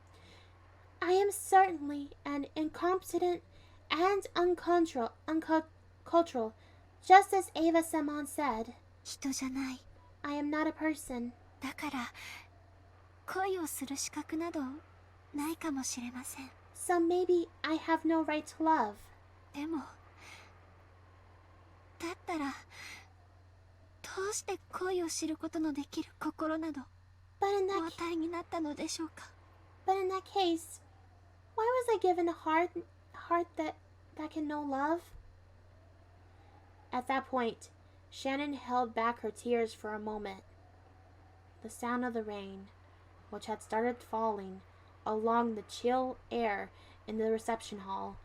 I am certainly an incompetent and uncultural, just as Ava Samon said. 人じゃない。 I am not a person. だから恋をする資格などないかもしれません。 So maybe I have no right to love. でもだったらどうして恋を知ることのできる心など But お in that 与えになったのでしょうか。 case, why was I given a heart that can know love? At that point, Shannon held back her tears for a moment. The sound of the rain, which had started falling along the chill air in the reception hall,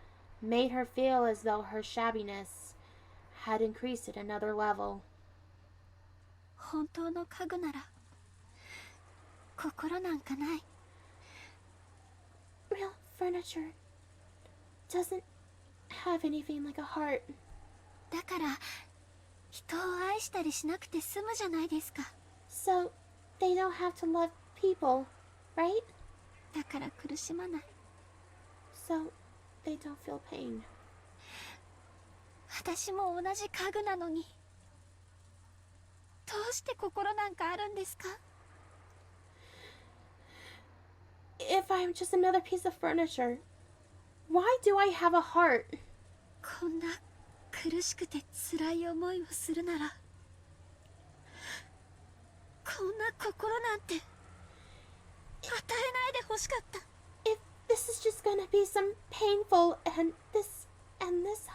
made her feel as though her shabbiness had increased at another level. 本当の家具なら心なんかない。 Real furniture doesn't have anything like a heart. だから人を愛したりしなくて済むじゃないですか。 So they don't have to love people, right? だから苦しまない。 So they don't feel pain. 私も同じ家具なのにどうして心なんかあるんですか。 If I'm just another piece of furniture, why do I have a heart? こんな苦しくて辛い思いをするならこんな心なんて与えないで欲しかった。 If this is just gonna be some painful and this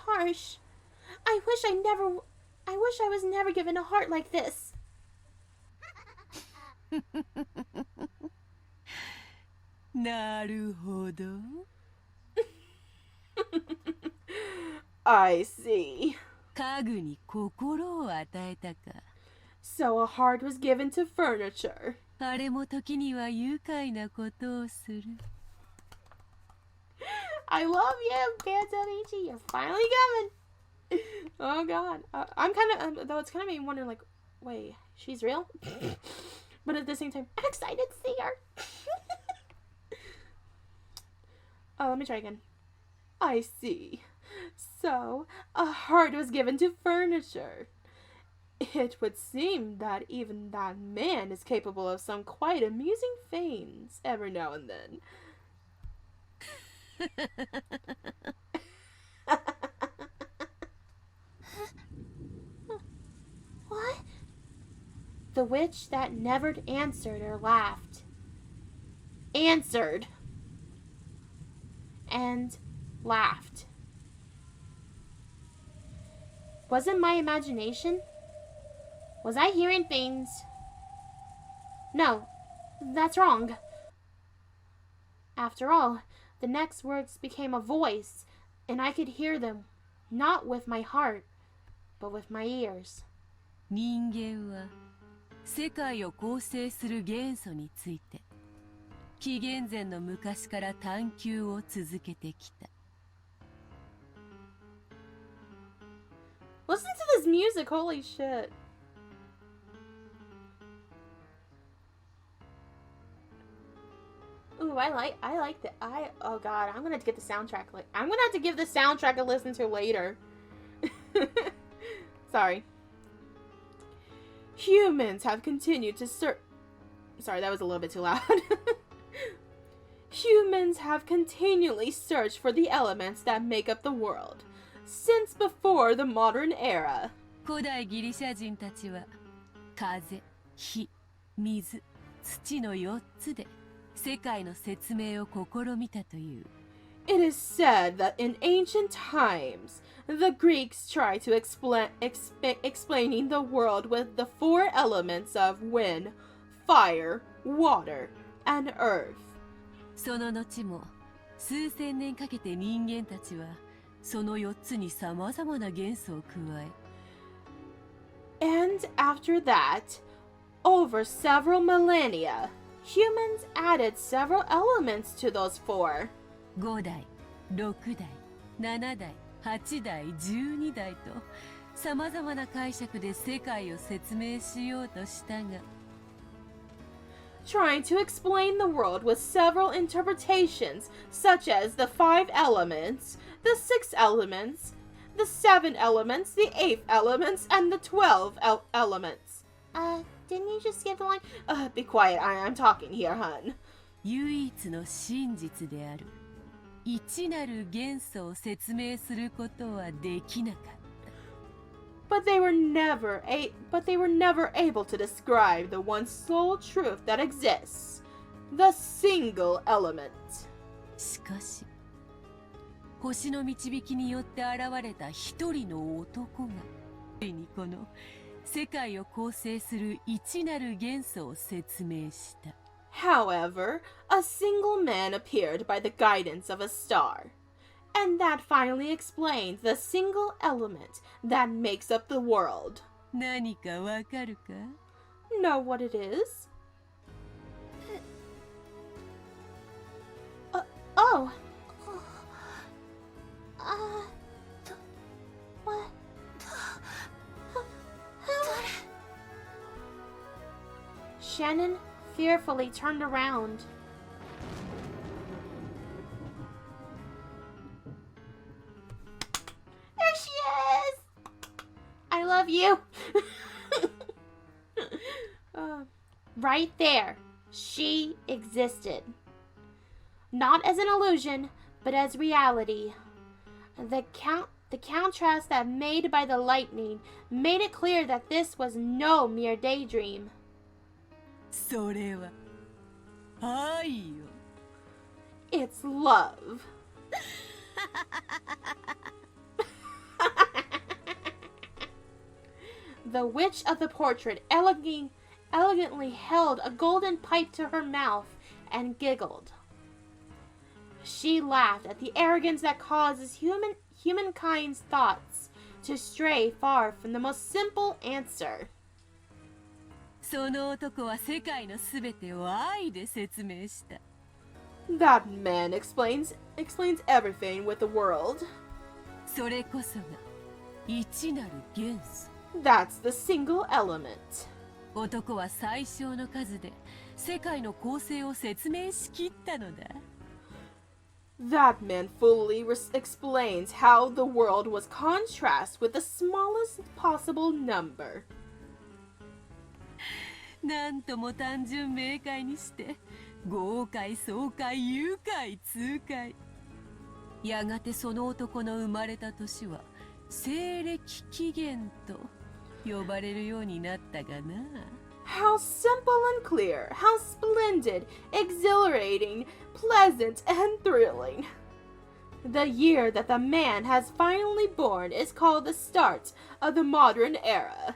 harsh, I wish I was never given a heart like this. なるほど。I see. 家具に心を与えたか。 So a heart was given to furniture. あれも時には愉快なことをする。 I love you, Pantalici. You're finally coming. Oh God, I'm kind of though it's kind of making me wonder, like, wait, she's real? But at the same time, I'm excited to see her. Oh, let me try again. I see. So a heart was given to furniture. It would seem that even that man is capable of some quite amusing feigns every now and then. What? The witch that never answered or laughed. Answered. And laughed. Was it my imagination? Was I hearing things? No, that's wrong. After all, the next words became a voice, and I could hear them Not with my heart, but with my ears. 人間は世界を構成する元素について紀元前の昔から探求を続けてきた。 Listen to this music, holy shit. Ooh, I like that. Oh god, I'm gonna have to get the soundtrack. I'm gonna have to give the soundtrack a listen to later. Sorry. Humans have continued to search. Sorry, that was a little bit too loud. Humans have continually searched for the elements that make up the world since before the modern era. 古代ギリシャ人たちは風、火、水、土の4つで世界の説明を試みたという。 It is said that in ancient times, the Greeks tried to explaining the world with the 4 elements of wind, fire, water, and earth. その後も数千年かけて人間たちはその4つにさまざまな元素を加え、 And after that, over several millennia, humans added several elements to those 4. 5代、6代、7代、8代、12代とさまざまな解釈で世界を説明しようとしたが、 Trying to explain the world with several interpretations, such as the 5 elements, the 6 elements, the 7 elements, the 8 elements, and the 12 elements. Didn't you just skip the line? Be quiet, I'm talking here, hun. 唯一の真実である一なる元素を説明することはできなかった。 But they were never able to describe the one sole truth that exists, the single element. しかし、星の導きによって現れた一人の男が、ついにこの世界を構成する一なる元素を説明した。 However, a single man appeared by the guidance of a star. And that finally explains the single element that makes up the world. 何かわかるか? Know what it is? Oh. What? Shannon fearfully turned around. There she is! I love you. Right there, she existed. Not as an illusion, but as reality. The contrast that made by the lightning made it clear that this was no mere daydream. それは愛よ。 It's love. The witch of the portrait elegantly held a golden pipe to her mouth and giggled. She laughed at the arrogance that causes humankind's thoughts to stray far from the most simple answer. その男は世界のすべてを愛で説明した。 That man explains everything with the world. それこそが一なる元素。 That's the single element. 男は最小の数で世界の構成を説明しきったのだ。 That man fully explains how the world was contrast with the smallest possible number. なんとも単純明快にして豪快爽快愉快痛快。やがてその男の生まれた年は西暦紀元と呼ばれるようになったがな。 How simple and clear, how splendid, exhilarating, pleasant, and thrilling. The year that the man has finally born is called the start of the modern era.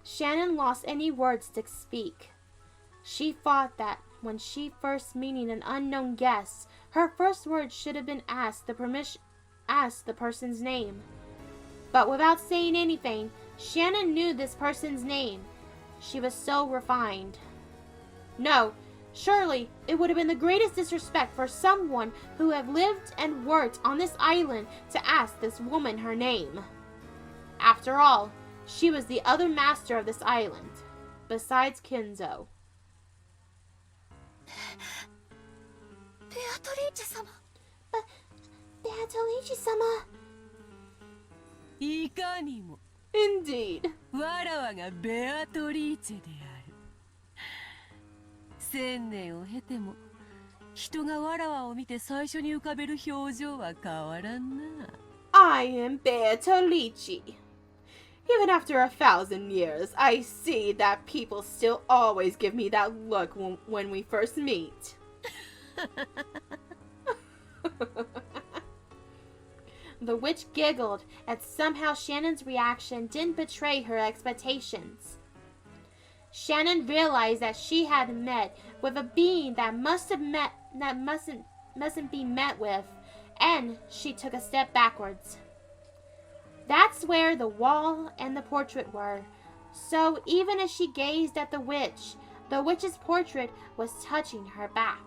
Shannon lost any words to speak. She thought when she first meeting an unknown guest, her first words should have been ask the person's name. But without saying anything, Shannon knew this person's name. She was so refined. No, surely it would have been the greatest disrespect for someone who had lived and worked on this island to ask this woman her name. After all, she was the other master of this island, besides Kinzo. ベアトリーチェ様。ベアトリーチェ様。いかにも Indeed. わらわがベアトリーチェである。1000年を経ても人がわらわを見て最初に浮かべる表情は変わらんな。 I am Beatolici. Even after 1,000 years, I see that people still always give me that look when we first meet. The witch giggled, and somehow Shannon's reaction didn't betray her expectations. Shannon realized that she had met with a being that mustn't be met with, and she took a step backwards. That's where the wall and the portrait were. So even as she gazed at the witch's portrait was touching her back.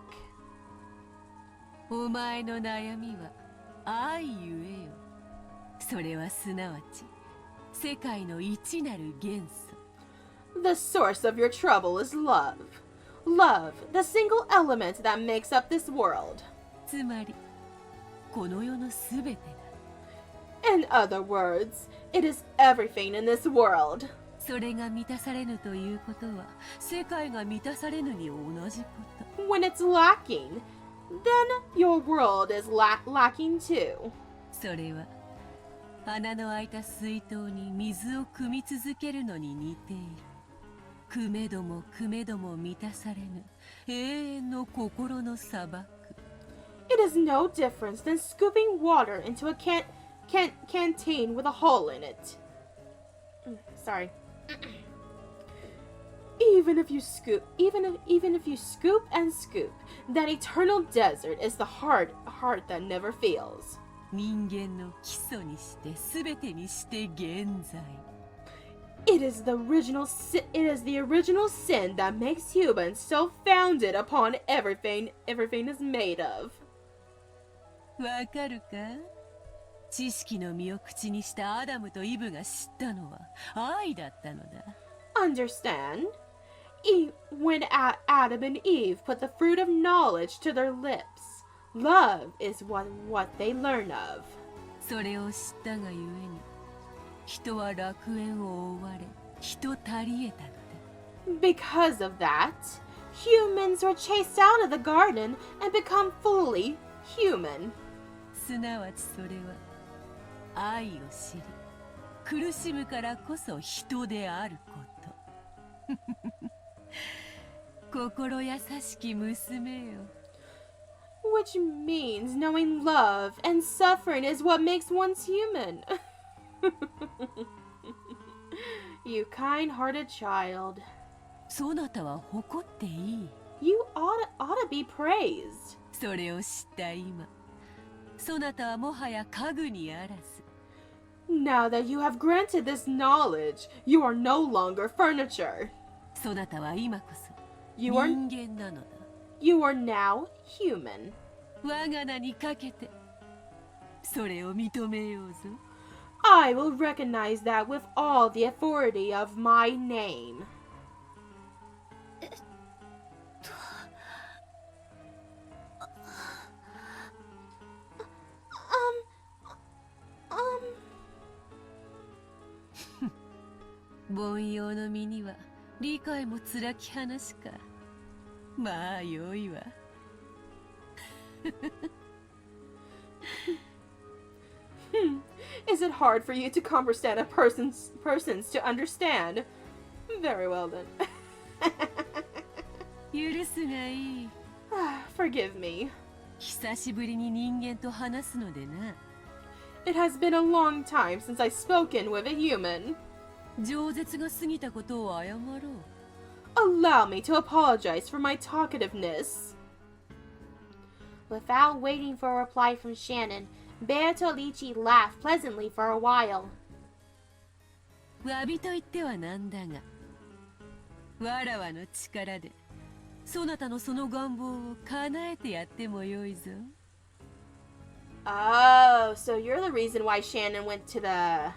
お前の悩みは愛ゆえよ。それはすなわち世界の一なる元素。 The source of your trouble is love. Love, the single element that makes up this world. つまりこの世のすべてが In other words, it is everything in this world. それが満たされぬということは世界が満たされぬに同じこと。 When it's lacking, then your world is lacking too. それは穴の開いた水筒に水を汲み続けるのに似ている。汲めども汲めども満たされぬ永遠の心の砂漠。 It is no difference than scooping water into a canteen with a hole in it. Sorry. Even if you scoop and scoop, that eternal desert is the heart that never feels. 人間の基礎にして全てにして現在。 It is the original sin that makes humans so founded upon everything is made of. わかるか？知識の実を口にしたアダムとイブが知ったのは愛だったのだ。 Understand? When Adam and Eve put the fruit of knowledge to their lips, love is what they learn of. それを知ったがゆえに人は楽園を追われ人足り得たのだ。 Because of that, humans were chased out of the garden and become fully human. すなわちそれは愛を知り苦しむからこそ人であること。心優しき娘よ。 Which means knowing love and suffering is what makes one human. You kind-hearted child. そなたは誇っていい。 You ought to be praised. それを知った今、そなたはもはや家具にあらず。 Now that you have granted this knowledge, you are no longer furniture. そなたは今こそ You 人間なのだ。 You are now human. 我が名にかけてそれを認めようぞ。 I will recognize that with all the authority of my name. Um. 凡庸の身には理解もつらき話か。まあよいわ。Is it hard for you to understand a persons to understand? Very well then. 許すがいい。 Forgive me. 久しぶりに人間と話すのでな。 It has been a long time since I've spoken with a human. 饒舌が過ぎたことを謝ろう。Allow me to apologize for my talkativeness. Without waiting for a reply from Shannon, Bertolucci laughed pleasantly for a while. 詫びと言ってはなんだが、わらわの力でそなたのその願望を叶えてやってもよいぞ。Oh, so you're the reason why Shannon went to the...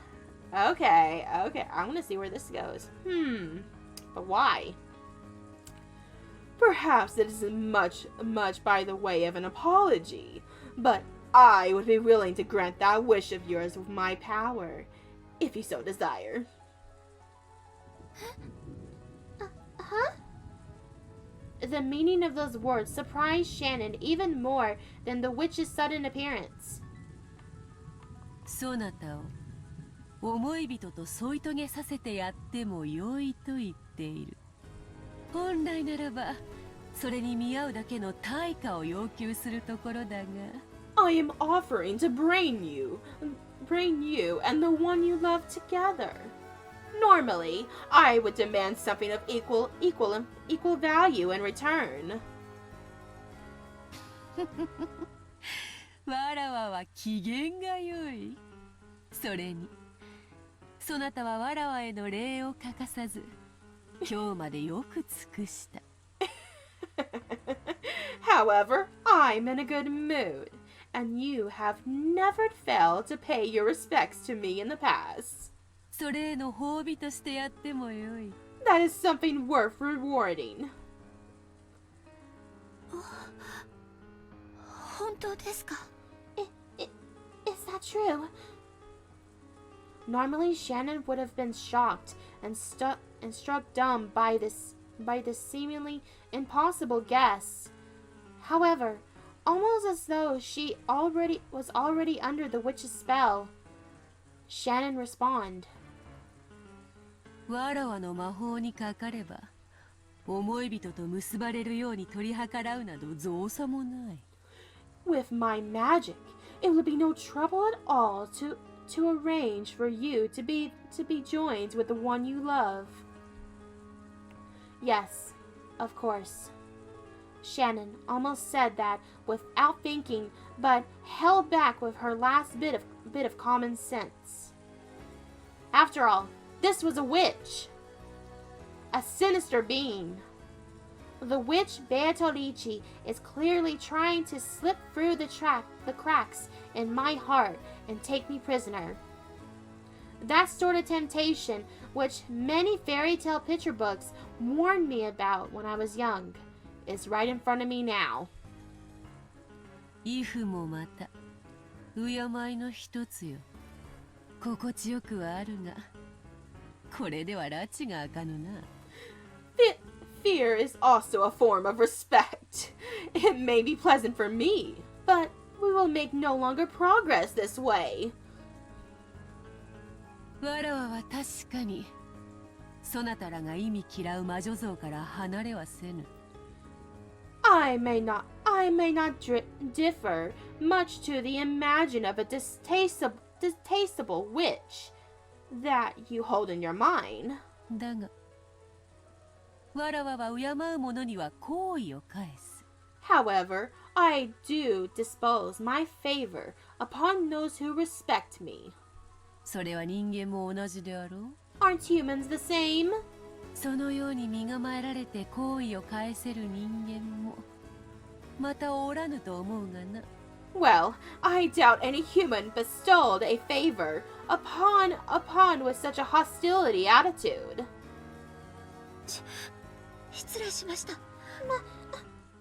Okay, I'm gonna see where this goes. But why? Perhaps it isn't much by the way of an apology, but I would be willing to grant that wish of yours with my power, if you so desire. Huh? The meaning of those words surprised Shannon even more than the witch's sudden appearance. そなたを思い人と添い遂げさせてやってもよいと言っている。本来ならばそれに見合うだけの対価を要求するところだが。I am offering to bring you and the one you love together. Normally, I would demand something of equal value in return. わらわは機嫌が良い。それに、そなたはわらわへの礼を欠かさず、今日までよく尽くした。However, I'm in a good mood, and you have never failed to pay your respects to me in the past. それへの褒美としてやってもよい。That is something worth rewarding. 本当ですか? Is that true? Normally, Shannon would have been shocked and struck dumb by this seemingly impossible guess. However, almost as though she was already under the witch's spell, Shannon responded. わらわの魔法にかかれば、思い人と結ばれるように取り計らうなど造作もない。With my magic, it would be no trouble at all to arrange for you to be joined with the one you love. Yes, of course. Shannon almost said that without thinking, but held back with her last bit of common sense. After all, this was a witch, a sinister being. The witch Bertolucci is clearly trying to slip through the cracks in my heart and take me prisoner. That sort of temptation, which many fairy tale picture books warned me about when I was young, is right in front of me now. イフもまた敬いの一つよ。心地よくはあるが、これでは拉致があかぬな。Fear is also a form of respect. It may be pleasant for me, but we will make no longer progress this way. わらわは確かに、そなたらが意味嫌う魔女像から離れはせぬ。I may not differ much to the imagine of a distasteful witch that you hold in your mind. だが、わらわは敬う者には好意を返す。However, I do dispose my favor upon those who respect me. それは人間も同じであろう。 Aren't humans the same? そのように身構えられて好意を返せる人間もまたおらぬと思うがな。Well, I doubt any human bestowed a favor upon with such a hostility attitude. 失礼しました。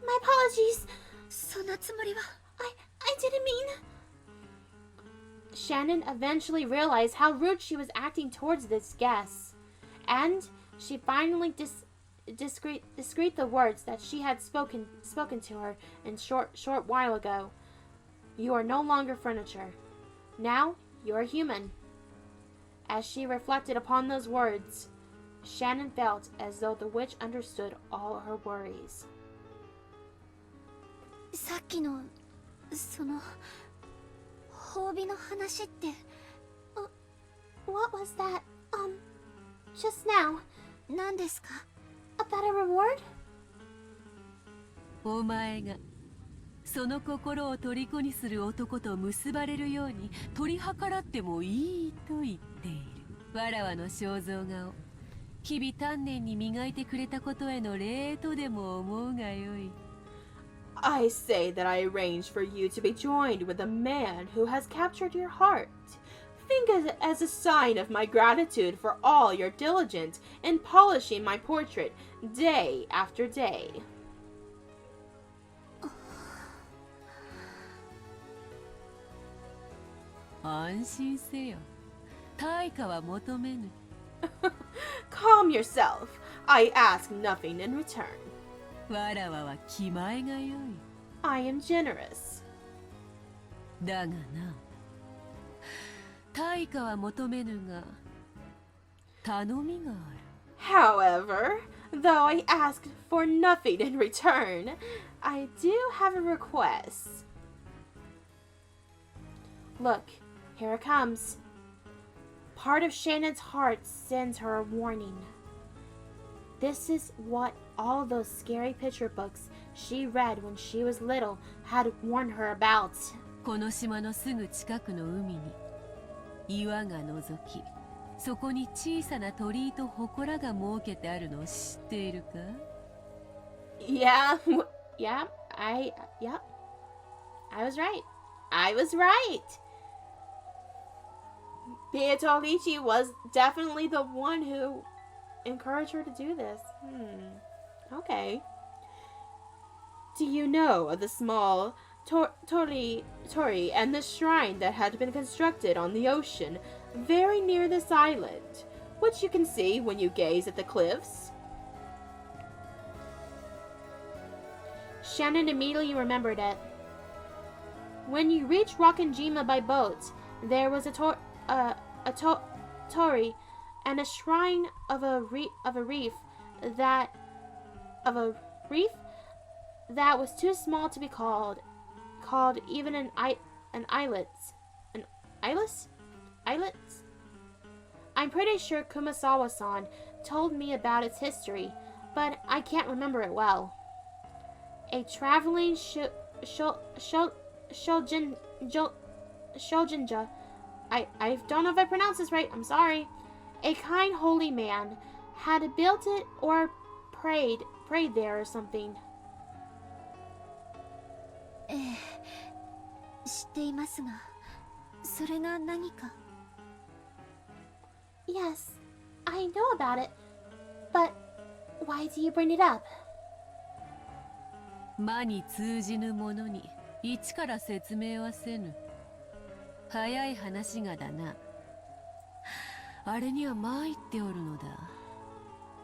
My apologies. そんなつもりは。I didn't mean... Shannon eventually realized how rude she was acting towards this guest, and she finally discreet the words that she had spoken to her in short while ago. You are no longer furniture. Now you are human. As she reflected upon those words, Shannon felt as though the witch understood all her worries. さっきのその褒美の話って。What was that? Just now. 何ですか？ that a reward? お前がその心を虜にする男と結ばれるように取り計らってもいいと言っている。わらわの肖像画を日々丹念に磨いてくれたことへの礼とでも思うがよい。I say that I arranged for you to be joined with a man who has captured your heart. Think of it as a sign of my gratitude for all your diligence in polishing my portrait day after day. 安心せよ。対価は求めぬ。Calm yourself. I ask nothing in return. わらわは気前がよい。I am generous. だがな、対価は求めぬが、頼みがある。 However, though I ask for nothing in return, I do have a request. Look, here it comes. Part of Shannon's heart sends her a warning. This is what all those scary picture books she read when she was little had warned her about. この島のすぐ近くの海に岩が覗き、そこに小さな鳥居と祠が設けてあるのを知っているか？ Yeah, I was right. I was right. Beatolici was definitely the one who encouraged her to do this. Okay. Do you know of the small torii and the shrine that had been constructed on the ocean very near this island, which you can see when you gaze at the cliffs? Shannon immediately remembered it. When you reached Rokkenjima by boat, there was a torii and a shrine of a reef that was too small to be called even an islet. An islet? Islets? I'm pretty sure Kumasawa-san told me about its history, but I can't remember it well. A traveling shoujinja. I don't know if I pronounced this right, I'm sorry. A kind holy man had built it or prayed there or something. 知っていますが、それが何か。Yes, I know about it, but why do you bring it up? 魔に通じぬものに一から説明はせぬ。早い話がだな。あれには参っておるのだ。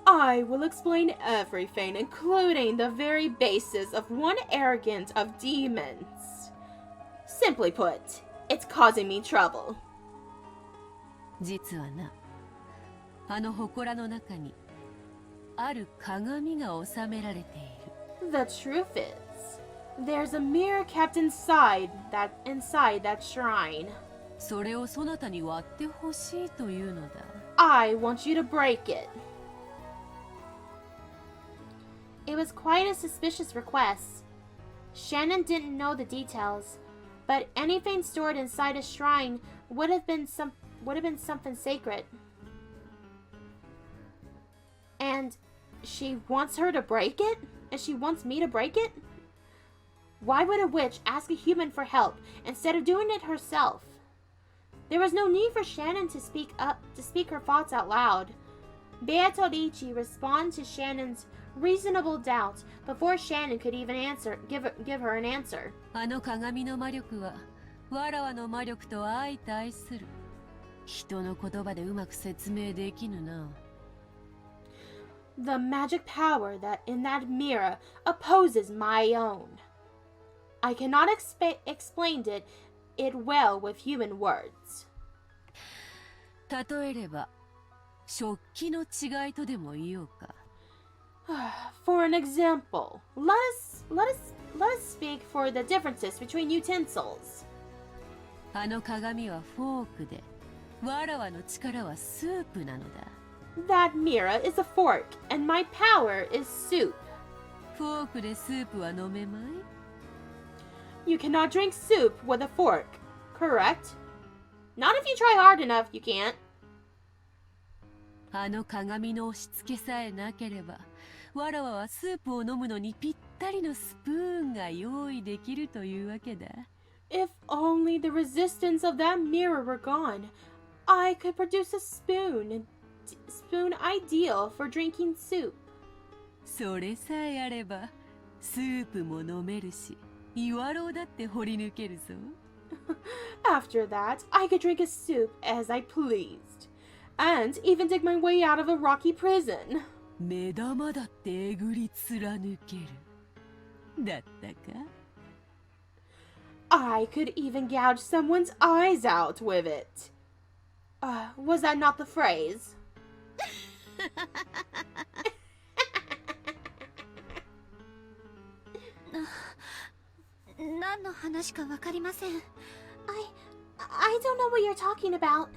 I will explain everything, including the very basis of one arrogant of demons. Simply put, it's causing me trouble. 実はな、あの祠の中にある鏡が収められている。The truth is, there's a mirror kept inside that shrine. それをそなたに割ってほしいというのだ。I want you to break it. It was quite a suspicious request. Shannon didn't know the details, but anything stored inside a shrine would have been something sacred. And she wants her to break it? And she wants me to break it? Why would a witch ask a human for help instead of doing it herself? There was no need for Shannon to speak her thoughts out loud. Beatorici responded to Shannon's reasonable doubt before Shannon could even give her an answer. あの鏡の魔力はわらわの魔力と相対する。人の言葉でうまく説明できぬな。The magic power that in that mirror opposes my own. I cannot explain it well with human words. 例えれば、食器の違いとでも言おうか。For an example, let us speak for the differences between utensils. あの鏡はフォークで、わらわの力はスープなのだ。That mirror is a fork, and my power is soup. フォークでスープは飲めまい？ You cannot drink soup with a fork, correct? Not if you try hard enough, you can't. あの鏡の押し付けさえなければ、わらわはスープを飲むのにぴったりのスプーンが用意できるというわけだ。If only the resistance of that mirror were gone, I could produce a spoon ideal for drinking soup. それさえあれば、スープも飲めるし、岩ろうだって掘り抜けるぞ。After that, I could drink a soup as I pleased, and even dig my way out of a rocky prison. 目玉だってえぐり貫ける。だったか？ I could even gouge someone's eyes out with it. Was that not the phrase? 何の話かわかりません。I don't know what you're talking about.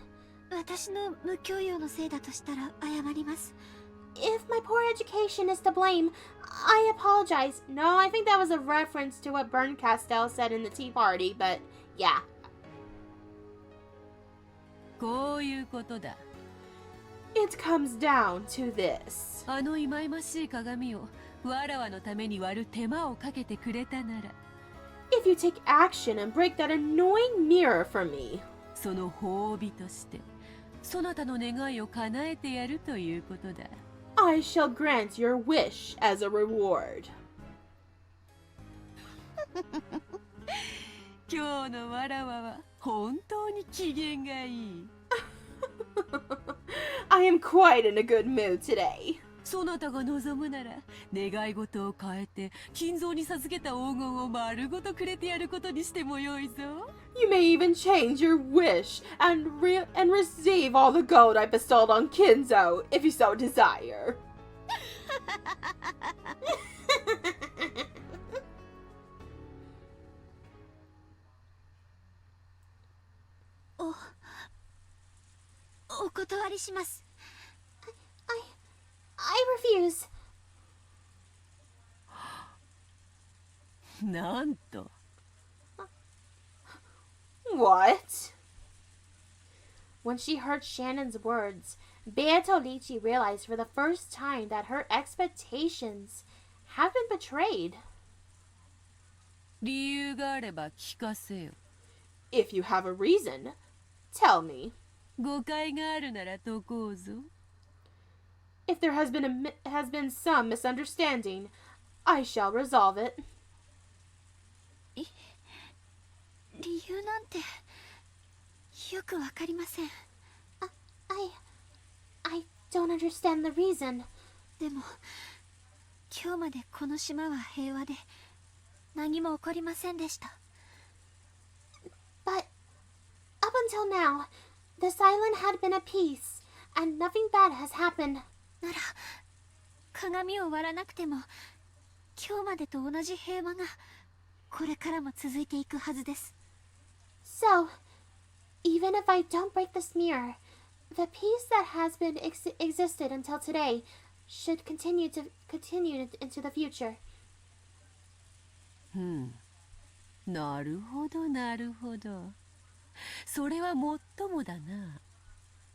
私の無教養のせいだとしたら謝ります。 If my poor education is to blame, I apologize. No, I think that was a reference to what Bern Castell said in the Tea Party, but yeah. こういうことだ。 It comes down to this. あの忌々しい鏡をわらわのために割る手間をかけてくれたなら、 If you take action and break that annoying mirror for me, その褒美としてそなたの願いを叶えてやるということだ。 I shall grant your wish as a reward. 今日のわらわは本当に機嫌がいい。I am quite in a good mood today. そなたが望むなら願い事を変えて金蔵に授けた黄金を丸ごとくれてやることにしてもよいぞ。 You may even change your wish and receive all the gold I bestowed on Kinzo if you so desire. お断りします。 I refuse. なんと。 What? When she heard Shannon's words, Beatolici realized for the first time that her expectations have been betrayed. 理由があれば聞かせよ。 If you have a reason, tell me. 誤解があるなら解こうぞ。 If there has been some misunderstanding, I shall resolve it. 理由なんてよくわかりません。I don't understand the reason. でも今日までこの島は平和で何も起こりませんでした。 But up until now, this island had been at peace, and nothing bad has happened. なら鏡を割らなくても今日までと同じ平和がこれからも続いていくはずです。 So, even if I don't break this mirror, the peace that has been existed until today should continue into the future. なるほどなるほど。それはもっともだな。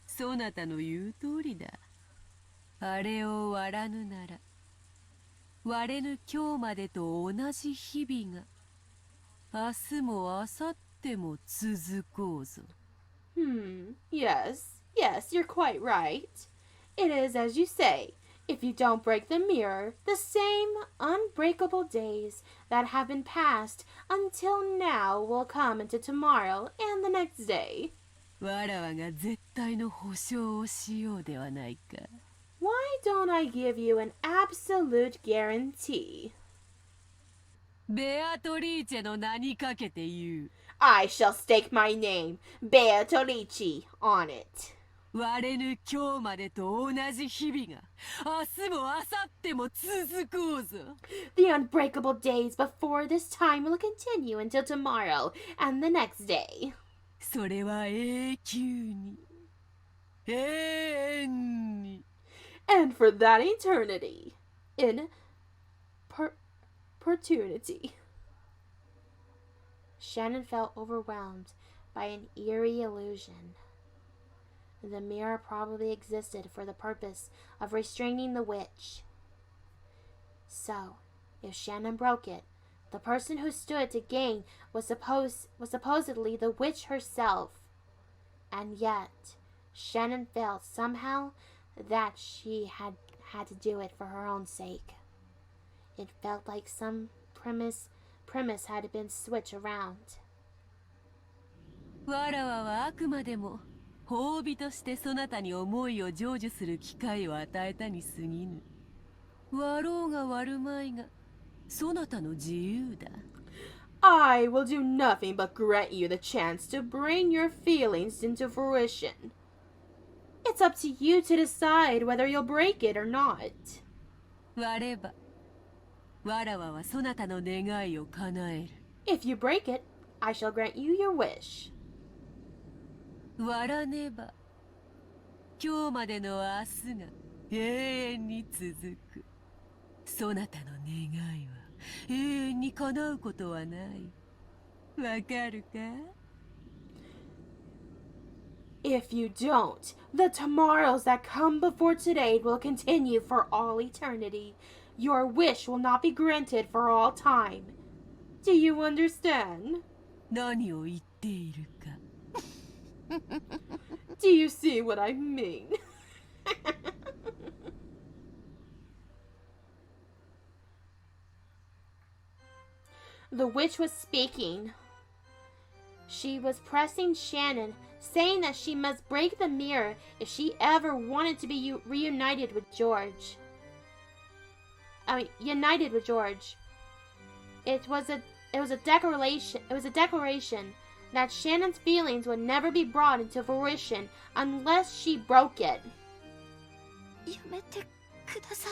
そなたの言う通りだ。あれを割らぬなら、割れぬ今日までと同じ日々が、明日も明後日も続こうぞ。Yes, you're quite right. It is as you say. If you don't break the mirror, the same unbreakable days that have been passed until now will come into tomorrow and the next day. わらわが絶対の保証をしようではないか。Why don't I give you an absolute guarantee? ベアトリーチェの名にかけて言う。I shall stake my name, Beatolici, on it. 割れぬ今日までと同じ日々が明日も明後日も続こうぞ。 The unbreakable days before this time will continue until tomorrow and the next day. それは永久に永遠に and for that eternity in perpetuity. Shannon felt overwhelmed by an eerie illusion. The mirror probably existed for the purpose of restraining the witch. So, if Shannon broke it, the person who stood to gain was supposedly the witch herself. And yet, Shannon felt somehow that she had to do it for her own sake. It felt like some premise had been switched around. わらわはあくまでも褒美としてそなたに思いを成就する機会を与えたに過ぎぬ。割ろうが割るまいがそなたの自由だ。I will do nothing but grant you the chance to bring your feelings into fruition. It's up to you to decide whether you'll break it or not. 割ればわらわはそなたの願いを叶える。If you break it, I shall grant you your wish. 割らねば今日までの明日が永遠に続く。そなたの願いは永遠に叶うことはない。わかるか？ If you don't, the tomorrows that come before today will continue for all eternity. Your wish will not be granted for all time. Do you understand? 何を言っているか。Do you see what I mean? The witch was speaking. She was pressing Shannon, saying that she must break the mirror if she ever wanted to be reunited with George. United with George. It was a declaration that Shannon's feelings would never be brought into fruition unless she broke it. やめてください。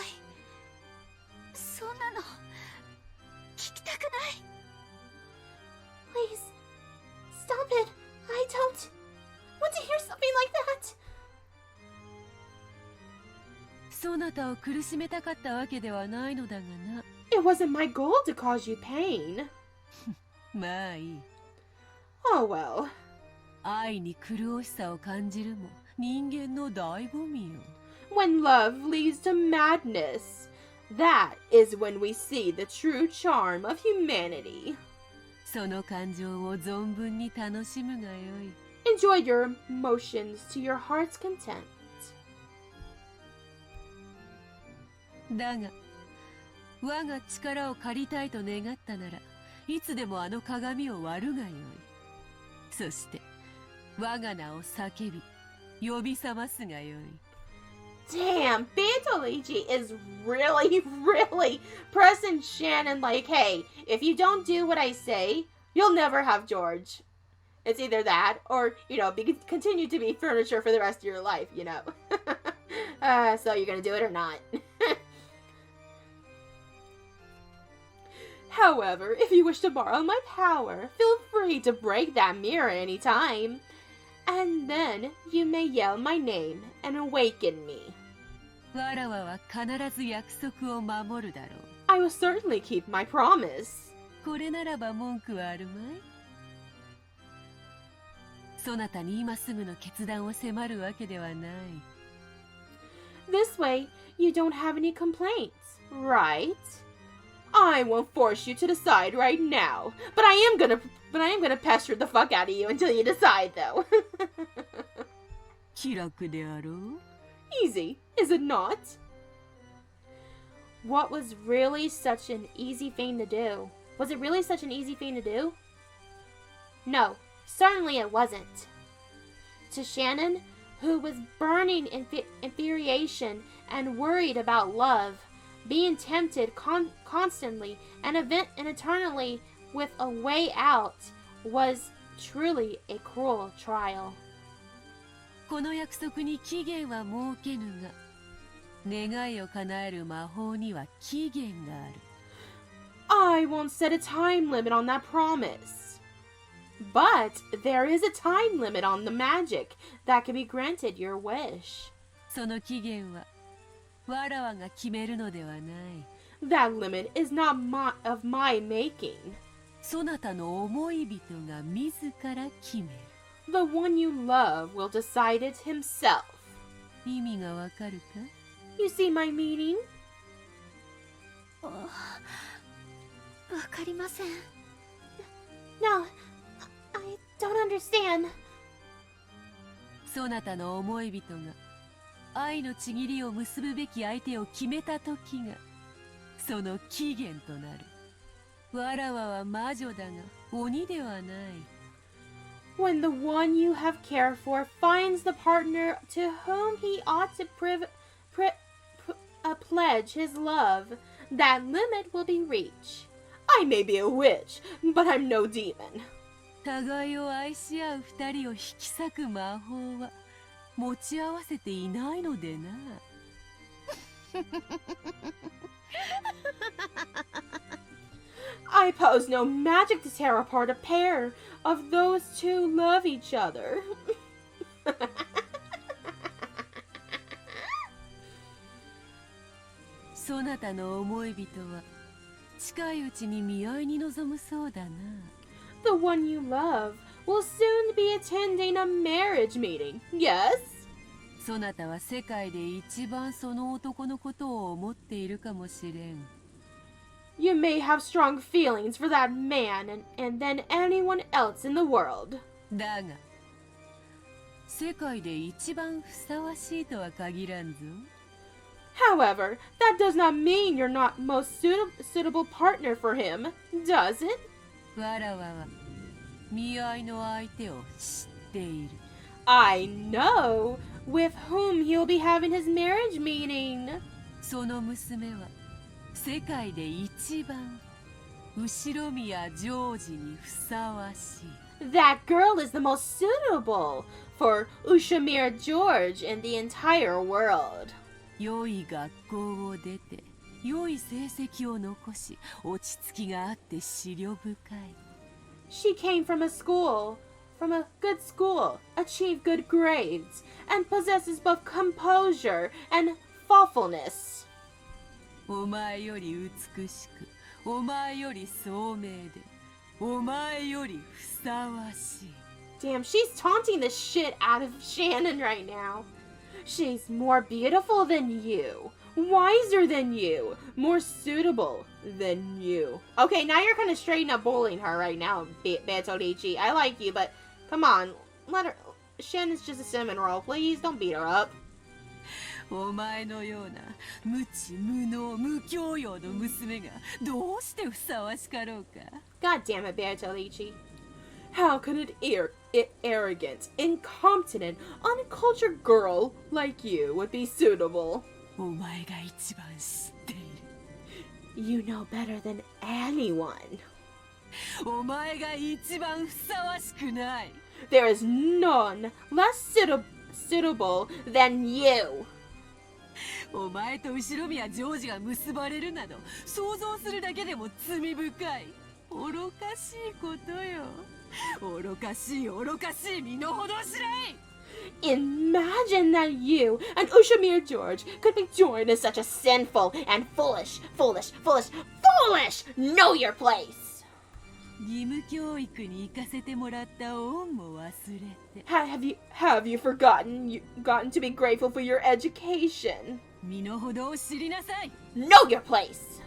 そんなの聞きたくない。Please, stop it. I don't want to hear something like that. そなたを苦しめたかったわけではないのだがな。It wasn't my goal to cause you pain. まあいい。Oh well. 愛に苦しさを感じるも人間の醍醐味よ。When love leads to madness, that is when we see the true charm of humanity. その感情を存分に楽しむがよい。Enjoy your emotions to your heart's content. だが、我が力を借りたいと願ったなら、いつでもあの鏡を割るがよい。そして、我が名を叫び、呼び覚ますがよい。Damn, Beetlejuice is really pressing Shannon like, hey, if you don't do what I say, you'll never have George. It's either that or, continue to be furniture for the rest of your life, So you're gonna do it or not? However, if you wish to borrow my power, feel free to break that mirror anytime. And then you may yell my name and awaken me. わらわは必ず約束を守るだろう。I will certainly keep my promise. これならば文句はあるまい？そなたに今すぐの決断を迫るわけではない。This way, you don't have any complaints, right? I won't force you to decide right now, but I am gonna pester the fuck out of you until you decide, though. 気楽であろう？ Easy, is it not? What was really such an easy thing to do? Was it really such an easy thing to do? No, certainly it wasn't. To Shannon, who was burning infuriation and worried about love, being tempted constantly and eternally with a way out was truly a cruel trial. この約束に期限は設けぬが、願いを叶える魔法には期限がある。I won't set a time limit on that promise. But there is a time limit on the magic that can be granted your wish. その期限はわらわが決めるのではない。That limit is not of my making. そなたの思い人が自ら決める。The one you love will decide it himself. 意味がわかるか？ You see my meaning? わかりません。 No, I don't understand. そなたの思い人が愛のちぎりを結ぶべき相手を決めた時がその期限となる。わらわは魔女だが鬼ではない。When the one you have cared for finds the partner to whom he ought to pledge his love, that limit will be reached. I may be a witch, but I'm no demon. 互いを愛し合う二人を引き裂く魔法は持ち合わせていないのでな。I pose no magic to tear apart a pair of those two love each other. そなたの思い人は近いうちに見合いに臨むそうだな。The one you love will soon be attending a marriage meeting, yes? そなたは世界で一番その男のことを思っているかもしれん。You may have strong feelings for that man and than anyone else in the world. だが世界で一番ふさわしいとは限らんぞ。However, that does not mean you're not most suitable partner for him, does it? わらわは見合いの相手を知っている。I know with whom he'll be having his marriage meeting. その娘は世界で一番後宮ジョージにふさわしい。That girl is the most suitable for Ushiromiya George in the entire world. 良い学校を出て良い成績を残し落ち着きがあって思慮深い。 She came from a good school, achieved good grades, and possesses both composure and thoughtfulness. お前より美しく、お前より聡明で、お前よりふさわしい。 Damn, she's taunting the shit out of Shannon right now. She's more beautiful than you, wiser than you, more suitable than you. Okay, now you're kind of straight up bullying her right now, Bertolucci. I like you, but come on, let her. Shannon's just a cinnamon roll. Please don't beat her up. お前のような無知無能無教養の娘がどうしてふさわしかろうか。 God damn it, Bertolucci. How could an arrogant, incompetent, uncultured girl like you would be suitable? お前が一番知っている。 You know better than anyone. お前が一番ふさわしくない。 There is none less suitable than you. お前と後宮ジョージが結ばれるなど想像するだけでも罪深い。愚かしいことよ。愚かしい愚かしい身の程知らい。 Imagine that you and Ushiromiya George could be joined in such a sinful and foolish. Know your place. 義務教育に行かせてもらった恩も忘れて。 Have you gotten to be grateful for your education? 身の程を知りなさい。 Know your place.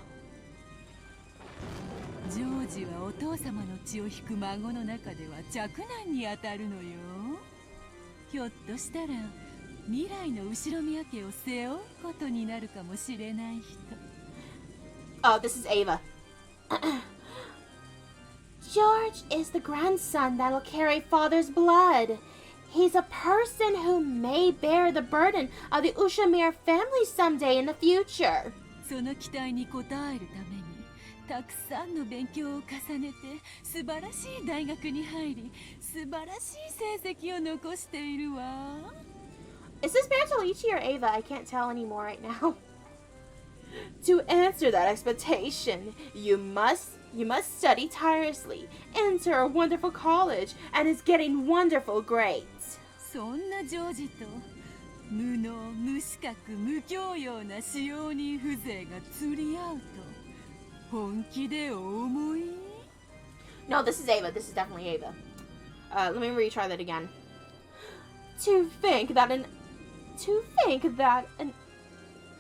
ジョージはお父様の血を引く孫の中では嫡男にあたるのよ。ひょっとしたら未来の後宮家を背負うことになるかもしれない人。 Oh, this is Ava. George is the grandson that'll carry father's blood. He's a person who may bear the burden of the Ushiromiya family someday in the future. その期待に応えるためにたくさんの勉強を重ねて素晴らしい大学に入り素晴らしい成績を残しているわ。 Is this Bertolucci or Ava? I can't tell anymore right now. To answer that expectation, you must study tirelessly, enter a wonderful college, and is getting wonderful grades. そんなジョージと無能無資格無教養な使用人風情が釣り合うと本気でお思い？ No, this is Ava. This is definitely Ava. Let me retry that again. To think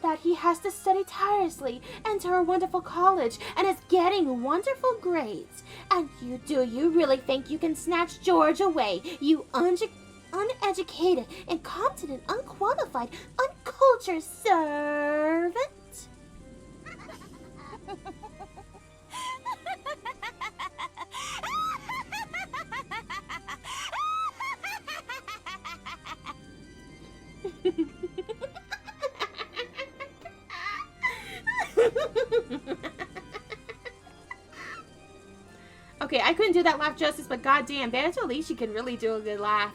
that he has to study tirelessly, enter a wonderful college, and is getting wonderful grades. And you really think you can snatch George away, you uneducated, incompetent, unqualified, uncultured servant? Okay, I couldn't do that laugh justice, but goddamn, Bertolucci can really do a good laugh.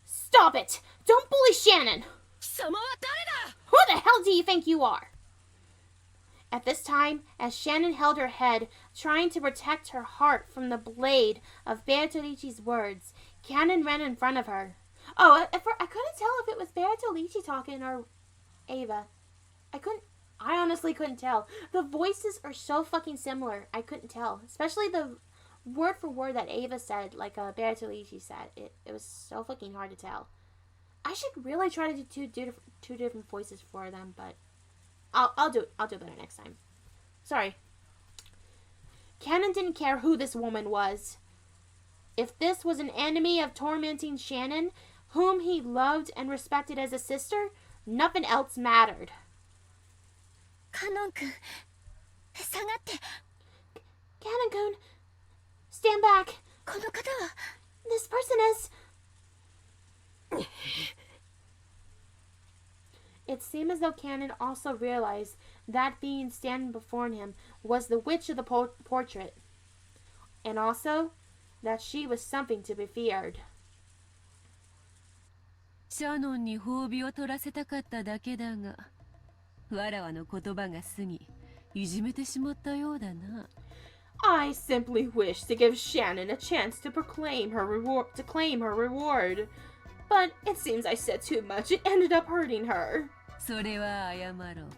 Stop it! Don't bully Shannon! Who the hell do you think you are? At this time, as Shannon held her head, trying to protect her heart from the blade of Bertolucci's words, Cannon ran in front of her. Oh, I couldn't tell if it was Bertolucci talking or Ava. I honestly couldn't tell. The voices are so fucking similar, I couldn't tell. Especially the word for word that Ava said, like Bertolucci said. It was so fucking hard to tell. I should really try to do two different voices for them, but I'll do better next time. Sorry. Cannon didn't care who this woman was. If this was an enemy of tormenting Shannon, whom he loved and respected as a sister, nothing else mattered. Cannon-kun, 下がって。 Cannon-kun, stand back. この方は This person is... It seemed as though Cannon also realized that being standing before him was the witch of the portrait, and also that she was something to be feared. シャノンに褒美を取らせたかっただけだが、わらわの言葉が過ぎ、いじめてしまったようだな。I simply wished to give Shannon a chance to claim her reward. But it seems I said too much. It ended up hurting her. それは謝ろう。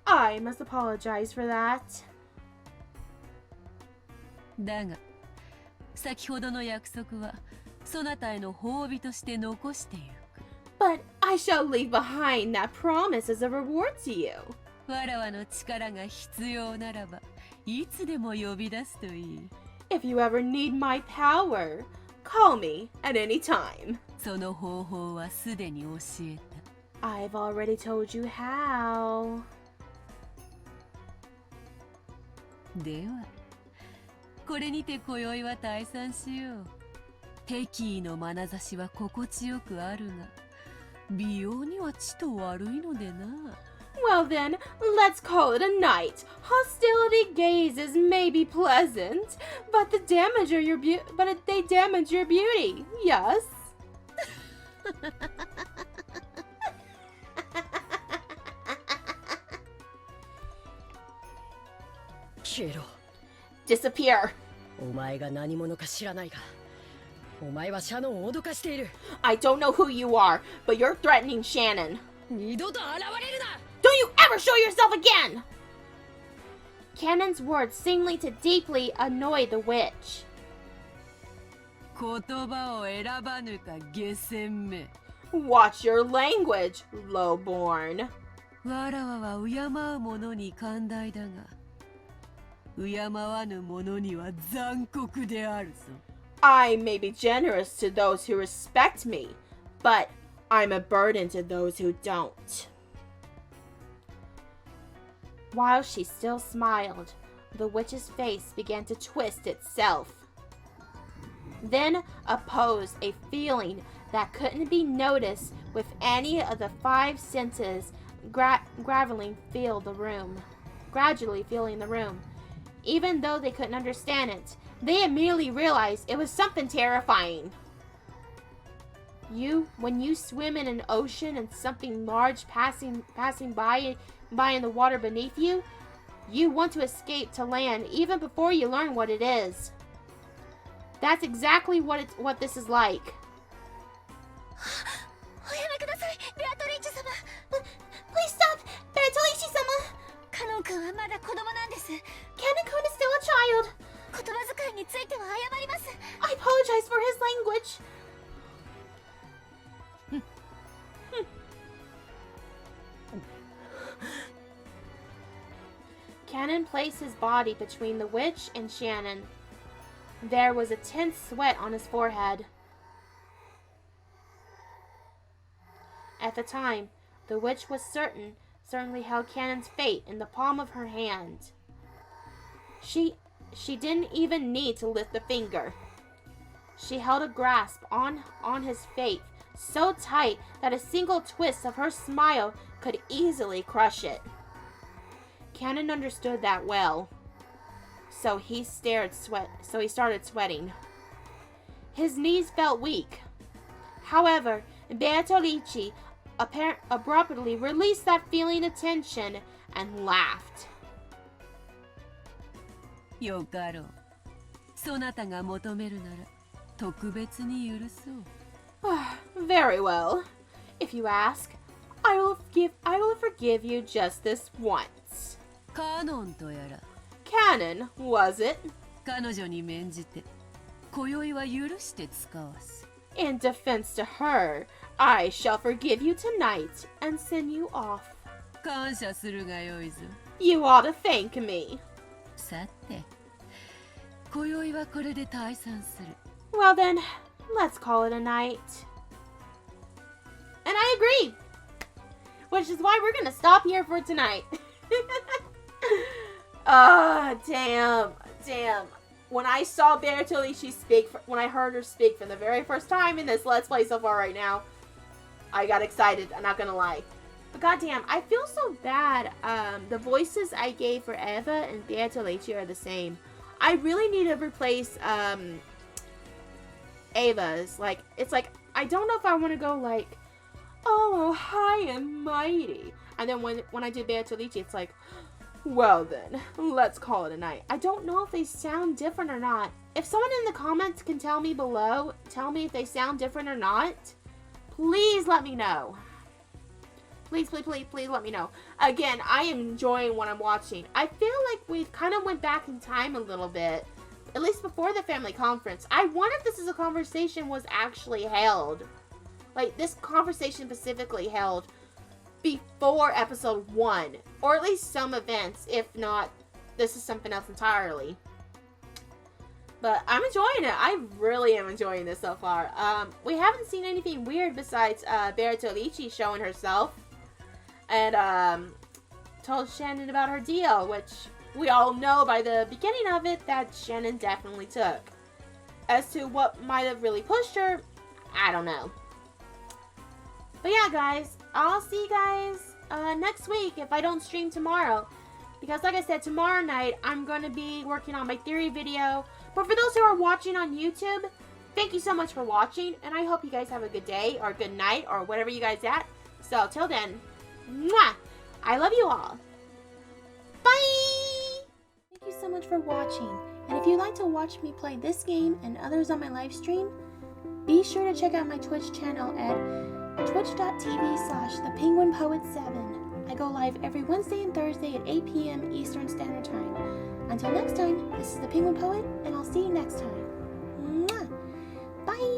I must apologize for that. だが、先ほどの約束はそなたへの褒美として残してゆく。But I shall leave behind that promise as a reward to you. わらわの力が必要ならば、いつでも呼び出すといい。If you ever need my power, call me at any time. その方法はすでに教えた。I've already told you how. では、これにて今宵は退散しよう。敵意の眼差しは心地よくあるが、美容にはちと悪いのでな。Well then, let's call it a night. Hostility gazes may be pleasant, but they damage your beauty. Yes. Kiro. Disappear. お前が何者か知らないが、お前はシャノンを脅かしている。I don't know who you are, but you're threatening Shannon. 二度と現れるな。 Don't you ever show yourself again! Cannon's words seemingly to deeply annoy the witch. 言葉を選ばぬか下賤め。 Watch your language, lowborn. わらわは敬う者に寛大だが、敬わぬ者には残酷であるぞ。 I may be generous to those who respect me, but I'm a burden to those who don't. While she still smiled, the witch's face began to twist itself. Then opposed a feeling that couldn't be noticed with any of the five senses gradually filling the room. Even though they couldn't understand it, they immediately realized it was something terrifying. When you swim in an ocean and something large passing by in the water beneath you, You want to escape to land even before you learn what it is. That's exactly what this is like. Please stop! Bertolucci-sama! Canon-kun はまだ子供なんです。 Canon-kun is still a child! 言葉遣いについては謝ります。 I apologize for his language! Canon placed his body between the witch and Shannon. There was a tense sweat on his forehead. At the time, the witch was certainly held Cannon's fate in the palm of her hand. She didn't even need to lift a finger. She held a grasp on his fate so tight that a single twist of her smile could easily crush it. Cannon understood that well, so he started sweating. His knees felt weak. However, Bertolucci abruptly released that feeling of tension and laughed. よかろう。そなたが求めるなら特別に許そう。Very well. If you ask, I will forgive you just this once. カノンとやら。Canon, was it? 彼女に免じて、今宵は許して使わす。In defense to her, I shall forgive you tonight and send you off. 感謝するがよいぞ。You ought to thank me. さて、今宵はこれで退散する。Well then, let's call it a night. And I agree! Which is why we're gonna stop here for tonight. Damn. When I saw Bertolucci speak, when I heard her speak for the very first time in this Let's Play so far right now, I got excited, I'm not gonna lie. But goddamn, I feel so bad. The voices I gave for Eva and Bertolucci are the same. I really need to replace, Eva's. Like, it's like, I don't know if I want to go like, oh, high and mighty. And then when I do Bertolucci, it's like, well then, let's call it a night. I don't know if they sound different or not. If someone in the comments can tell me below, tell me if they sound different or not, please let me know. Please let me know. Again, I am enjoying what I'm watching. I feel like we kind of went back in time a little bit, at least before the family conference. I wonder if this is a conversation was actually held. Like, this conversation specifically held before episode 1, or at least some events. If not, this is something else entirely. But I'm enjoying it. I really am enjoying this so far. We haven't seen anything weird besides Bertolucci showing herself and told Shannon about her deal, which we all know by the beginning of it that Shannon definitely took. As to what might have really pushed her, I don't know. But yeah, guys, I'll see you guys next week if I don't stream tomorrow. Because like I said, tomorrow night I'm going to be working on my theory video. But for those who are watching on YouTube, thank you so much for watching. And I hope you guys have a good day or good night or whatever you guys at. So till then, mwah! I love you all. Bye! Thank you so much for watching. And if you'd like to watch me play this game and others on my live stream, be sure to check out my Twitch channel at twitch.tv/thepenguinpoet7. I go live every Wednesday and Thursday at 8 p.m. Eastern Standard Time. Until next time, this is the Penguin Poet, and I'll see you next time. Mwah! Bye!